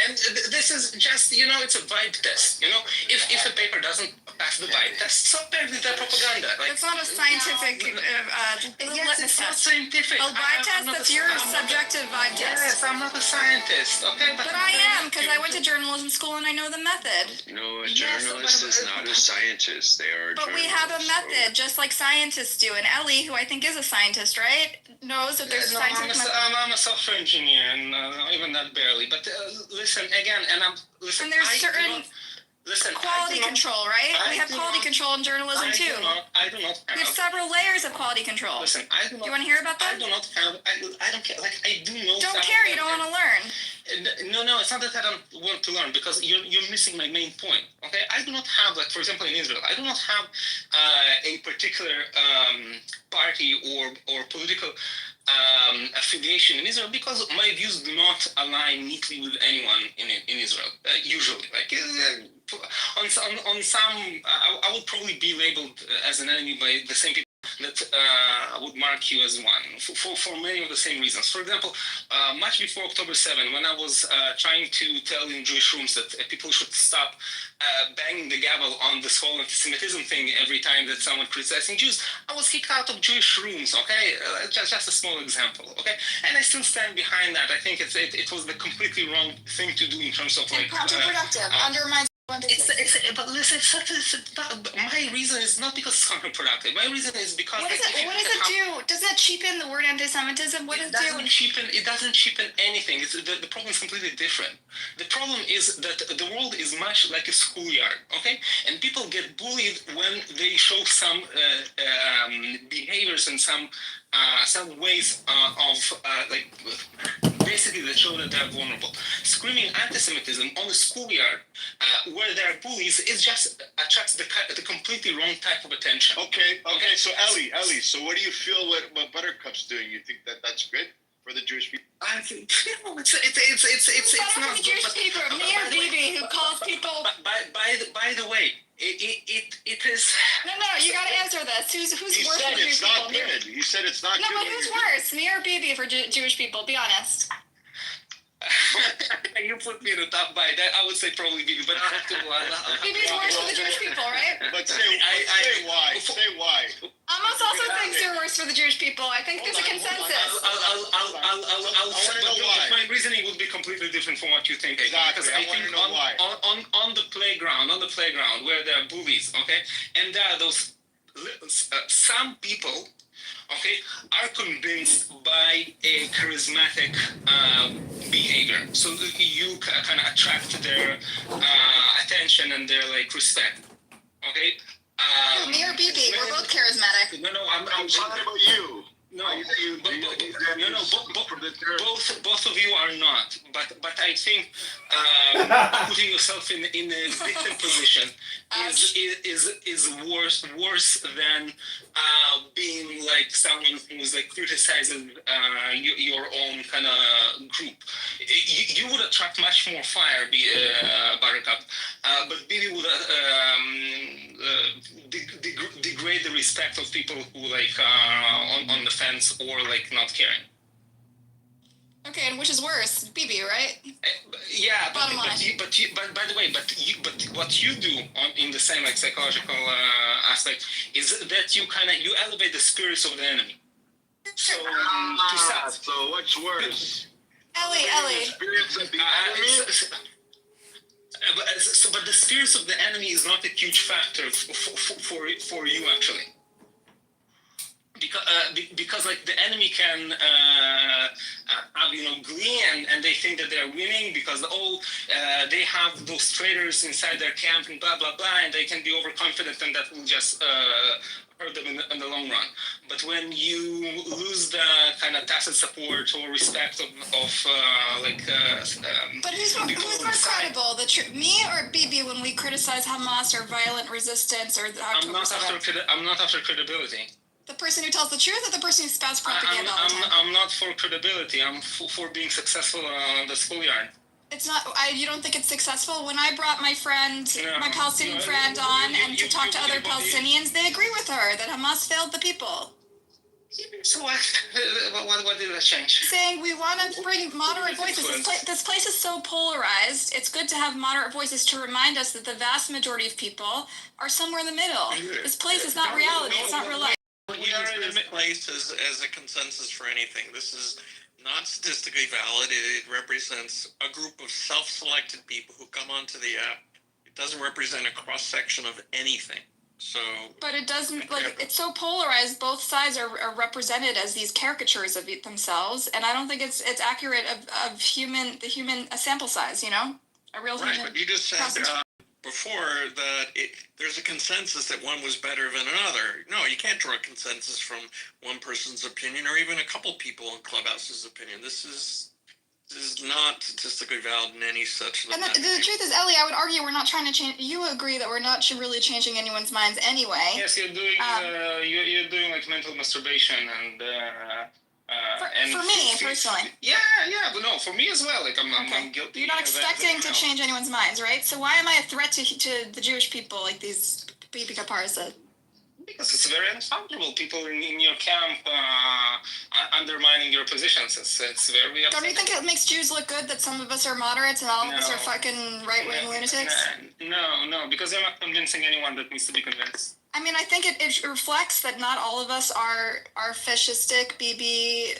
Speaker 13: And this is just, it's a vibe test. If a paper doesn't pass the vibe test, so apparently they're propaganda.
Speaker 11: It's not a scientific
Speaker 13: Yes,
Speaker 11: litmus
Speaker 13: it's not
Speaker 11: test.
Speaker 13: scientific.
Speaker 11: A vibe test, that's your subjective vibe test.
Speaker 13: Yes, I'm not a scientist, okay?
Speaker 11: But I am, because I went to journalism school and I know the method.
Speaker 18: No, a journalist is not a scientist. They are.
Speaker 11: But we have a method, just like scientists do. And Ellie, who I think is a scientist, right, knows that there's a scientific method.
Speaker 13: I'm a software engineer, and even that barely. But listen again, and
Speaker 11: there's certain quality control, right? We have quality control in journalism too.
Speaker 13: I do not have.
Speaker 11: We have several layers of quality control.
Speaker 13: Listen, I do not.
Speaker 11: Do you want to hear about that?
Speaker 13: I do not have. I don't care. Like I do know.
Speaker 11: Don't care. You don't want to learn.
Speaker 13: No, it's not that I don't want to learn, because you're missing my main point. Okay, I do not have, like, for example, in Israel, I do not have a particular party or political affiliation in Israel, because my views do not align neatly with anyone in Israel. Usually, like on some, I would probably be labeled as an enemy by the same people that would mark you as one for many of the same reasons. For example, much before October 7, when I was trying to tell in Jewish rooms that people should stop banging the gavel on this whole anti-Semitism thing every time that someone criticizing Jews, I was kicked out of Jewish rooms, okay? Just a small example, okay? And I still stand behind that. I think it was the completely wrong thing to do in terms of, like...
Speaker 11: counterproductive, undermines...
Speaker 13: But listen, my reason is not because it's counterproductive. My reason is because...
Speaker 11: What does it do? Does that cheapen the word anti-Semitism? What does it do?
Speaker 13: It doesn't cheapen anything. The problem is completely different. The problem is that the world is much like a schoolyard, okay? And people get bullied when they show some behaviors and some ways of basically that show that they're vulnerable. Screaming anti-Semitism on a schoolyard where there are bullies is just attracts the completely wrong type of attention.
Speaker 17: Okay. So Ellie, so what do you feel what Buttercup's doing? You think that's good for the Jewish people?
Speaker 13: I think it's not
Speaker 11: the Jewish people. Me or Bibi, who calls people.
Speaker 13: By the way, it is.
Speaker 11: No, you got to answer this. Who's
Speaker 17: he
Speaker 11: worse
Speaker 17: said
Speaker 11: for Jewish
Speaker 17: it's not
Speaker 11: people?
Speaker 17: good. He said it's not
Speaker 11: no,
Speaker 17: good.
Speaker 11: No, but who's worse, me or Bibi for Jewish people? Be honest.
Speaker 13: You put me in the top by that. I would say probably Bibi, but I have to.
Speaker 11: Bibi's worse for the Jewish people, right?
Speaker 17: But say why. Say why.
Speaker 11: Amos also thinks they're worse for the Jewish people. I think there's a consensus.
Speaker 13: I'll know why. My reasoning would be completely different from what you think.
Speaker 17: Exactly.
Speaker 13: Because I think on the playground where there are bullies, okay, and there are those some people, okay, are convinced by a charismatic behavior. So you kind of attract their attention and their respect. Okay.
Speaker 11: Me or Bibi, we're both charismatic.
Speaker 13: No, I'm talking about you. No, both of you are not. But I think putting yourself in a victim position is worse than being like someone who's criticizing your own kind of group. You would attract much more fire, Buttercup, but Bibi would degrade the respect of people who are on the fence or not caring.
Speaker 11: Okay, and which is worse, Bibi, right?
Speaker 13: Yeah, but by the way, what you do in the same psychological aspect is that you elevate the spirits of the enemy. So
Speaker 17: so what's worse?
Speaker 11: Ellie.
Speaker 17: Spirits of the enemy.
Speaker 13: But the spirits of the enemy is not a huge factor for you actually. Because the enemy can have glee and they think that they're winning because they have those traitors inside their camp and blah blah blah, and they can be overconfident and that will just hurt them in the long run. But when you lose the kind of tacit support or respect of
Speaker 11: but who's more credible, me or Bibi, when we criticize Hamas or violent resistance or the October 7th?
Speaker 13: I'm not after credibility.
Speaker 11: The person who tells the truth or the person who spouts propaganda all the time?
Speaker 13: I'm not for credibility. I'm for being successful on the schoolyard.
Speaker 11: It's not. You don't think it's successful? When I brought my Palestinian friend on and to talk to other Palestinians, they agree with her that Hamas failed the people.
Speaker 13: So what did that change?
Speaker 11: Saying we want to bring moderate voices. This place is so polarized. It's good to have moderate voices to remind us that the vast majority of people are somewhere in the middle. This place is not reality. It's not real life.
Speaker 20: We are in this place as a consensus for anything. This is not statistically valid. It represents a group of self-selected people who come onto the app. It doesn't represent a cross-section of anything. So,
Speaker 11: but it doesn't, like, it's so polarized. Both sides are represented as these caricatures of themselves, and I don't think it's accurate of the human sample size. You know, a real
Speaker 20: right,
Speaker 11: human.
Speaker 20: But you just said before that there's a consensus that one was better than another. No, you can't draw a consensus from one person's opinion or even a couple people in Clubhouse's opinion. This is not statistically valid in any such.
Speaker 11: And the truth is, Ellie, I would argue we're not trying to change. You agree that we're not really changing anyone's minds anyway.
Speaker 13: Yes, you're doing you're doing like mental masturbation and
Speaker 11: for me personally.
Speaker 13: Yeah, but no, for me as well. Like I'm guilty.
Speaker 11: You're not expecting to change anyone's minds, right? So why am I a threat to the Jewish people, like these Bibi Kapar said?
Speaker 13: Because it's very uncomfortable. People in your camp undermining your positions. It's very upsetting.
Speaker 11: Don't you think it makes Jews look good that some of us are moderates and all of us are fucking right-wing lunatics?
Speaker 13: No, because they're not convincing anyone that needs to be convinced.
Speaker 11: I mean, I think it reflects that not all of us are fascistic Bibi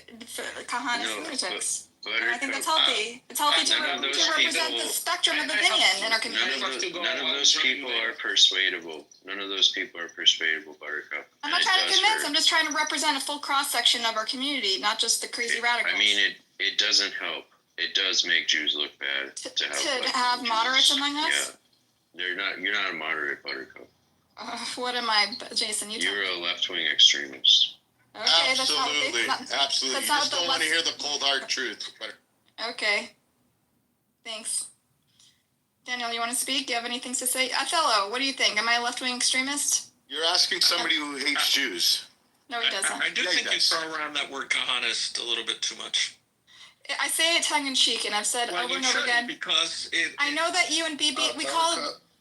Speaker 11: Kahanist lunatics. And I think that's healthy. It's healthy to represent the spectrum of opinion in our community.
Speaker 18: None of those people are persuadable. None of those people are persuadable, Buttercup.
Speaker 11: I'm not trying to convince. I'm just trying to represent a full cross-section of our community, not just the crazy radicals.
Speaker 18: I mean, it doesn't help. It does make Jews look bad to
Speaker 11: have moderates among us?
Speaker 18: Yeah. You're not a moderate, Buttercup.
Speaker 11: What am I, Jason?
Speaker 18: You're a left-wing extremist.
Speaker 11: Okay,
Speaker 21: absolutely. You just don't want to hear the cold hard truth.
Speaker 11: Okay. Thanks. Daniel, you want to speak? Do you have anything to say? Othello, what do you think? Am I a left-wing extremist?
Speaker 21: You're asking somebody who hates Jews.
Speaker 11: No, he doesn't.
Speaker 20: I do think you throw around that word kahanist a little bit too much.
Speaker 11: I say it tongue-in-cheek, and I've said over and over again.
Speaker 20: Because
Speaker 11: I know that you and Bibi, we call...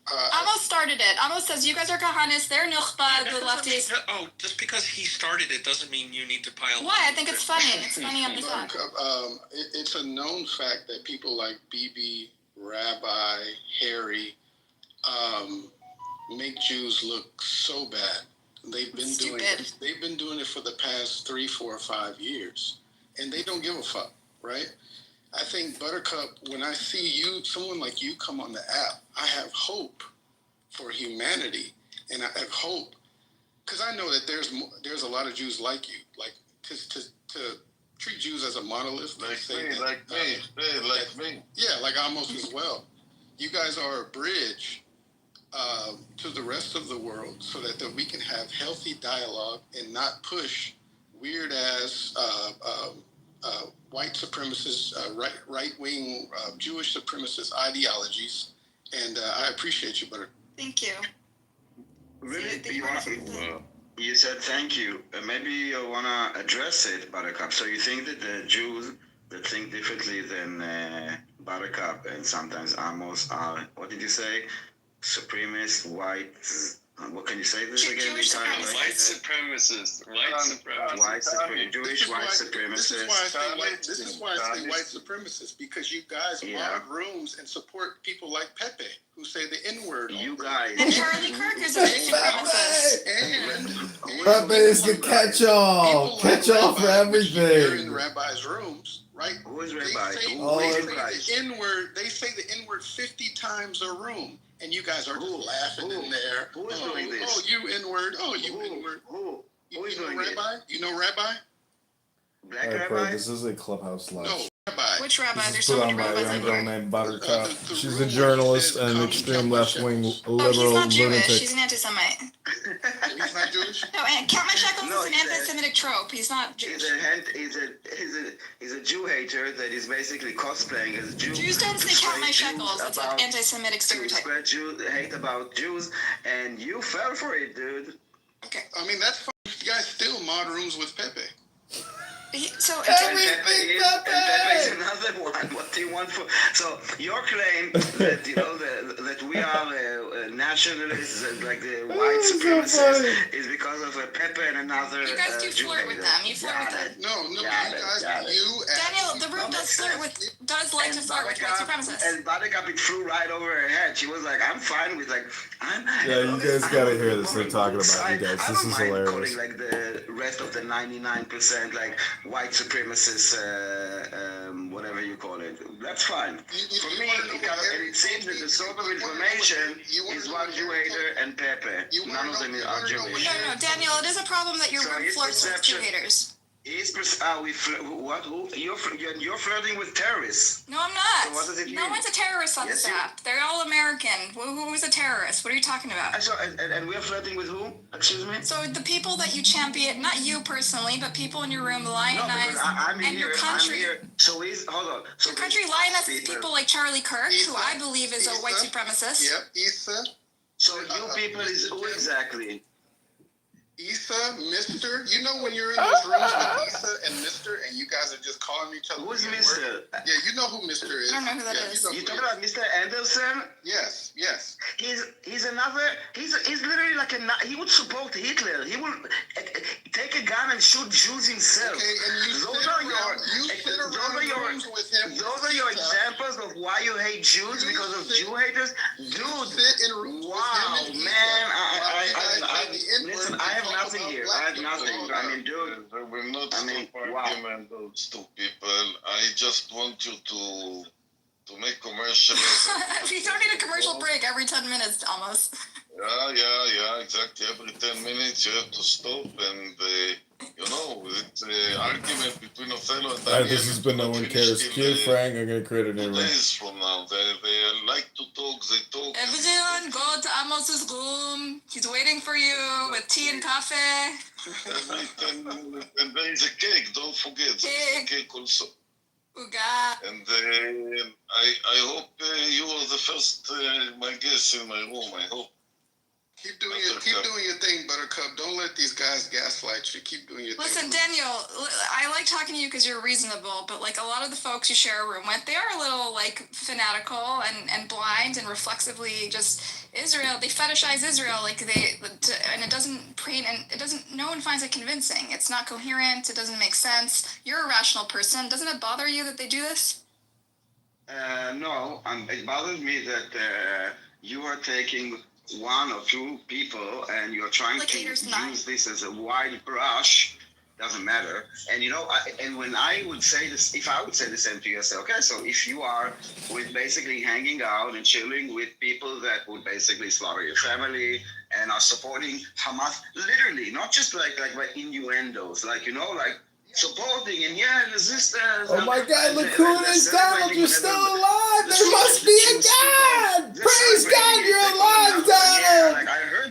Speaker 11: Amos started it. Amos says, you guys are kahanis, they're nukhba, the lefties.
Speaker 20: Just because he started it doesn't mean you need to pile on.
Speaker 11: Why? I think it's funny. It's funny on the side.
Speaker 21: It's a known fact that people like Bibi, Rabbi, Harry, make Jews look so bad. They've been doing it for the past 3, 4, 5 years, and they don't give a fuck, right? I think, Buttercup, when I see someone like you come on the app, I have hope for humanity, and I have hope because I know that there's a lot of Jews like you, like to treat Jews as a monolith, like me. Yeah, like Amos as well. You guys are a bridge to the rest of the world, so that we can have healthy dialogue and not push weird ass. White supremacist, right-wing Jewish supremacist ideologies, and I appreciate you, Butter.
Speaker 11: Thank you.
Speaker 19: Really, you said thank you. Maybe you want to address it, Buttercup. So you think that the Jews that think differently than Buttercup and sometimes Amos are, what did you say, supremacist, white... what can you say this again?
Speaker 18: White supremacists. Jewish white supremacists.
Speaker 21: This is why I say white supremacists, because you guys mod rooms and support people like Pepe, who say the N-word.
Speaker 19: You guys.
Speaker 11: And Charlie Kirk is a supremacist.
Speaker 22: Pepe is the catch-all. Catch-all for everything.
Speaker 21: They're in rabbis' rooms, right?
Speaker 19: Who is rabbi?
Speaker 21: They say the N-word 50 times a room. And you guys are laughing in there.
Speaker 19: Who is doing this?
Speaker 21: Oh, you N-word. Oh, you N-word.
Speaker 19: Who is doing
Speaker 21: Rabbi? You know Rabbi?
Speaker 19: Black
Speaker 22: Rabbi? This is a Clubhouse Live.
Speaker 21: No, Rabbi.
Speaker 11: Which Rabbi?
Speaker 22: This
Speaker 11: There's
Speaker 22: is
Speaker 11: so
Speaker 22: put
Speaker 11: many
Speaker 22: on by a
Speaker 11: rabbis.
Speaker 22: young girl named Buttercup. She's a journalist and an extreme left-wing liberal
Speaker 11: he's not Jewish.
Speaker 22: lunatic.
Speaker 11: He's an anti-Semite.
Speaker 21: He's not Jewish?
Speaker 11: No, and Count My Shekels is an anti-Semitic trope. He's not Jewish.
Speaker 19: He's a Jew hater that is basically cosplaying as Jew.
Speaker 11: Jews don't say Count My Shekels. That's an anti-Semitic stereotype.
Speaker 19: Spread hate about Jews, and you fell for it, dude.
Speaker 21: Okay. I mean, that's fine. You guys still mod rooms with Pepe.
Speaker 11: So
Speaker 19: Pepe is another one. What do you want for? So your claim that that we are nationalists, like the white supremacists, is because of Pepe and another.
Speaker 11: You guys do flirt with them. You flirt with them.
Speaker 21: No, you guys,
Speaker 11: Daniel, the room does like to flirt with white supremacists.
Speaker 19: And Buttercup, it flew right over her head. She was like, I'm fine with
Speaker 22: Yeah, you guys gotta hear this. They're talking about you guys. This is hilarious.
Speaker 19: Calling like the rest of the 99% like white supremacists, whatever you call it. That's fine. For me, it seems that the sort of information is one Jew hater and Pepe. None of them are Jewish.
Speaker 11: No, Daniel, it is a problem that your room flirts with Jew haters.
Speaker 19: What? Who? You're flirting with terrorists.
Speaker 11: No, I'm not.
Speaker 19: So what does it mean?
Speaker 11: No one's a terrorist on this app. They're all American. Who is a terrorist? What are you talking about?
Speaker 19: And we're flirting with who? Excuse me?
Speaker 11: So the people that you champion, not you personally, but people in your room lionize and your country.
Speaker 19: So hold on. So
Speaker 11: your country lionizes people like Charlie Kirk, who I believe is a white supremacist.
Speaker 21: Yep, Issa.
Speaker 19: So you people is who exactly?
Speaker 21: Issa, Mister, you know when you're in those rooms with Issa and Mister, and you guys are just calling each other.
Speaker 19: Who's Mister?
Speaker 21: Yeah, you know who Mister is.
Speaker 11: I don't know who that is.
Speaker 19: You talking about Mr. Anderson?
Speaker 21: Yes.
Speaker 19: He's another. He's literally like he would support Hitler. He would take a gun and shoot Jews himself.
Speaker 21: Okay, and those
Speaker 19: are your examples of why you hate Jews because of Jew haters, dude. Wow, man, listen, I have nothing here. I have nothing. I mean, dude.
Speaker 16: I will not stop argument those two people. I just want you to make commercials.
Speaker 11: You don't need a commercial break every 10 minutes, almost.
Speaker 16: Yeah, exactly. Every 10 minutes you have to stop and, it's an argument between Othello and Daniel.
Speaker 22: This has been No One Cares. Cue Frank, I'm going to create a new room.
Speaker 16: 2 days from now. They like to talk, they talk.
Speaker 11: Everyone, go to Amos's room. He's waiting for you with tea and coffee.
Speaker 16: And there is a cake, don't forget. There is a cake also.
Speaker 11: Uga.
Speaker 16: And I hope you are the first my guest in my room. I hope.
Speaker 21: Keep doing your thing, Buttercup. Don't let these guys gaslight you. Keep doing your thing.
Speaker 11: Listen, Daniel, I like talking to you because you're reasonable, but like a lot of the folks you share a room with, they are a little like fanatical and blind and reflexively just Israel. They fetishize Israel and it doesn't. No one finds it convincing. It's not coherent. It doesn't make sense. You're a rational person. Doesn't it bother you that they do this?
Speaker 19: No, it bothers me that you are taking one or two people and you're trying to use this as a wide brush. Doesn't matter. And and when I would say this, if I would say the same to you, I say, okay, so if you are with basically hanging out and chilling with people that would basically slaughter your family and are supporting Hamas, literally, not just like by innuendos, like supporting and resistance.
Speaker 22: Oh my God, Lakunas, Donald, you're still alive! There must be a God! Praise God, you're alive, Donald!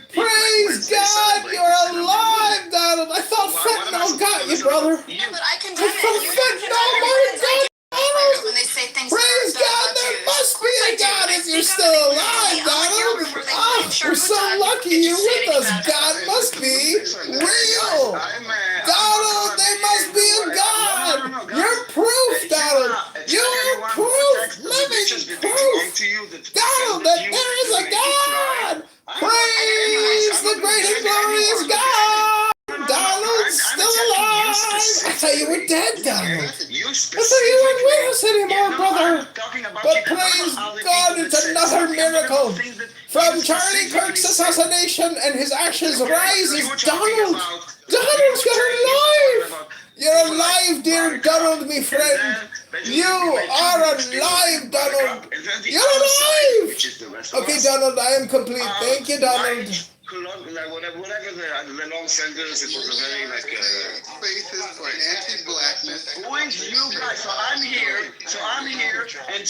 Speaker 22: Praise God, you're alive, Donald! I thought fentanyl got you, brother!
Speaker 11: Yeah, but I condemn it.
Speaker 22: Fentanyl might got Donald!
Speaker 11: When they say things
Speaker 22: Praise God, there must be a God if you're still alive, Donald! Oh, we're so lucky you're with us! God must be real! Donald, there must be a God! You're proof, Donald! You're proof! Living proof! Donald, that there is a God! Praise the great and glorious God! Donald's still alive! I thought you were dead, Donald! I thought you weren't with us anymore, brother! But praise God, it's another miracle! From Charlie Kirk's assassination and his ashes rises Donald! Donald's got alive! You're alive, dear Donald, me friend! You are alive, Donald! You're alive! Okay, Donald, I am complete. Thank you, Donald.
Speaker 19: Whatever the long sentence, it was a very
Speaker 21: spaces for anti-blackness.
Speaker 19: Who is you guys? So I'm here, and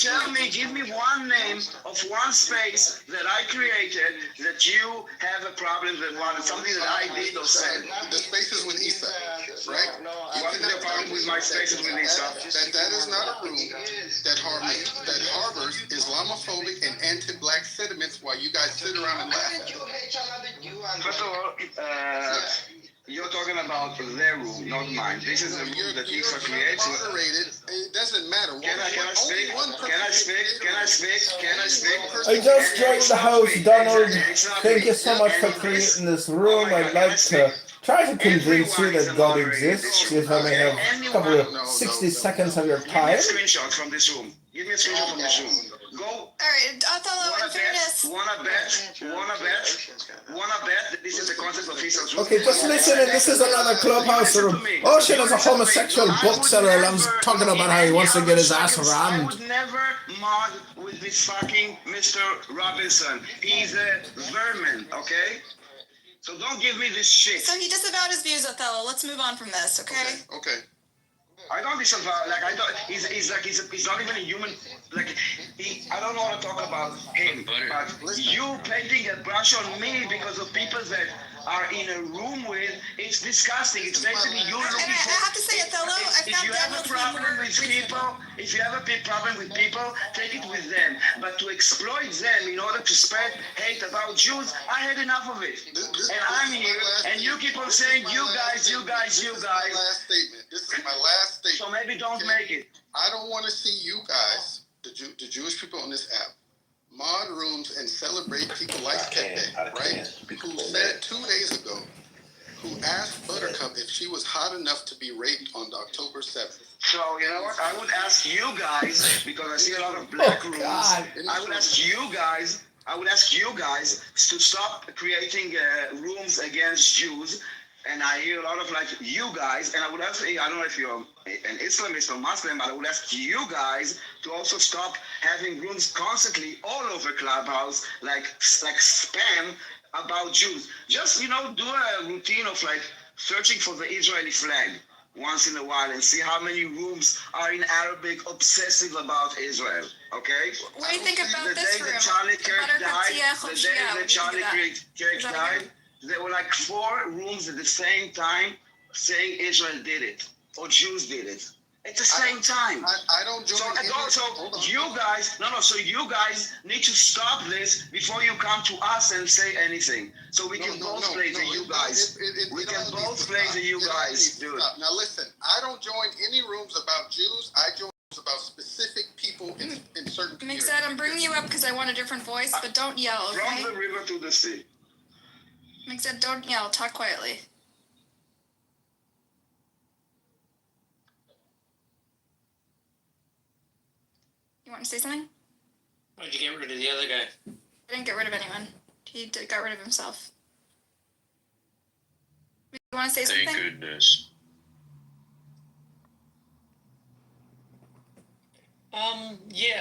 Speaker 19: give me one name of one space that I created that you have a problem with something that I did or said.
Speaker 21: The spaces with Issa, right?
Speaker 19: What is the problem with my spaces with Issa?
Speaker 21: That is not a room that harbors Islamophobic and anti-black sentiments while you guys sit around and laugh.
Speaker 19: First of all, you're talking about their room, not mine. This is a room that Issa creates.
Speaker 21: It doesn't matter.
Speaker 19: Can I speak? Can I speak?
Speaker 22: I just joined the house, Donald. Thank you so much for creating this room. I'd like to try to convince you that God exists. If I may have a couple of 60 seconds of your
Speaker 19: Give me
Speaker 22: time.
Speaker 19: a screenshot from this room. Give me a screenshot from this room. Go.
Speaker 11: Alright, Othello, in fairness.
Speaker 19: Wanna bet that this is the concept of peace and truth?
Speaker 22: Okay, just listen, and this is another clubhouse room. Oh shit, there's a homosexual bookseller and I'm talking about how he wants to get his ass
Speaker 19: I
Speaker 22: rammed.
Speaker 19: would never mod with this fucking Mr. Robinson. He's a vermin, okay? So don't give me this shit.
Speaker 11: So he disavowed his views, Othello. Let's move on from this, okay?
Speaker 19: Okay. I don't disavow, like, I don't, he's not even a human, like, I don't want to talk about him, but you painting a brush on me because of people that are in a room with, it's disgusting. It's basically you looking for...
Speaker 11: I have to say, Othello, I found Daniel to be more reasonable.
Speaker 19: If you have a big problem with people, take it with them. But to exploit them in order to spread hate about Jews, I had enough of it. And I'm here, and you keep on saying, you guys.
Speaker 21: Last statement. This is my last statement.
Speaker 19: So maybe don't make it.
Speaker 21: I don't want to see you guys, the Jewish people on this app, mod rooms and celebrate people like Pepe, right? Who said 2 days ago, who asked Buttercup if she was hot enough to be raped on October 7th.
Speaker 19: So, you know what? I would ask you guys, because I see a lot of black rooms, I would ask you guys to stop creating rooms against Jews. And I hear a lot of like you guys, and I would ask, I don't know if you're an Islamist or Muslim, but I would ask you guys to also stop having rooms constantly all over Clubhouse, like spam about Jews. Just, do a routine of like searching for the Israeli flag once in a while and see how many rooms are in Arabic obsessive about Israel, okay?
Speaker 11: What do you think about this room?
Speaker 19: The day that Charlie Kirk died, there were like 4 rooms at the same time saying Israel did it or Jews did it. At the same time.
Speaker 21: I don't join.
Speaker 19: So you guys need to stop this before you come to us and say anything. So we can both play the you guys. We can both play the you guys, dude.
Speaker 21: Now listen, I don't join any rooms about Jews. I join rooms about specific people in certain communities.
Speaker 11: Mixed, I'm bringing you up because I want a different voice, but don't yell, okay?
Speaker 19: From the river to the sea.
Speaker 11: Mixed, don't yell. Talk quietly. You want to say something?
Speaker 13: Why'd you get rid of the other guy?
Speaker 11: I didn't get rid of anyone. He got rid of himself. You want to say something?
Speaker 18: Thank goodness.
Speaker 13: Yeah.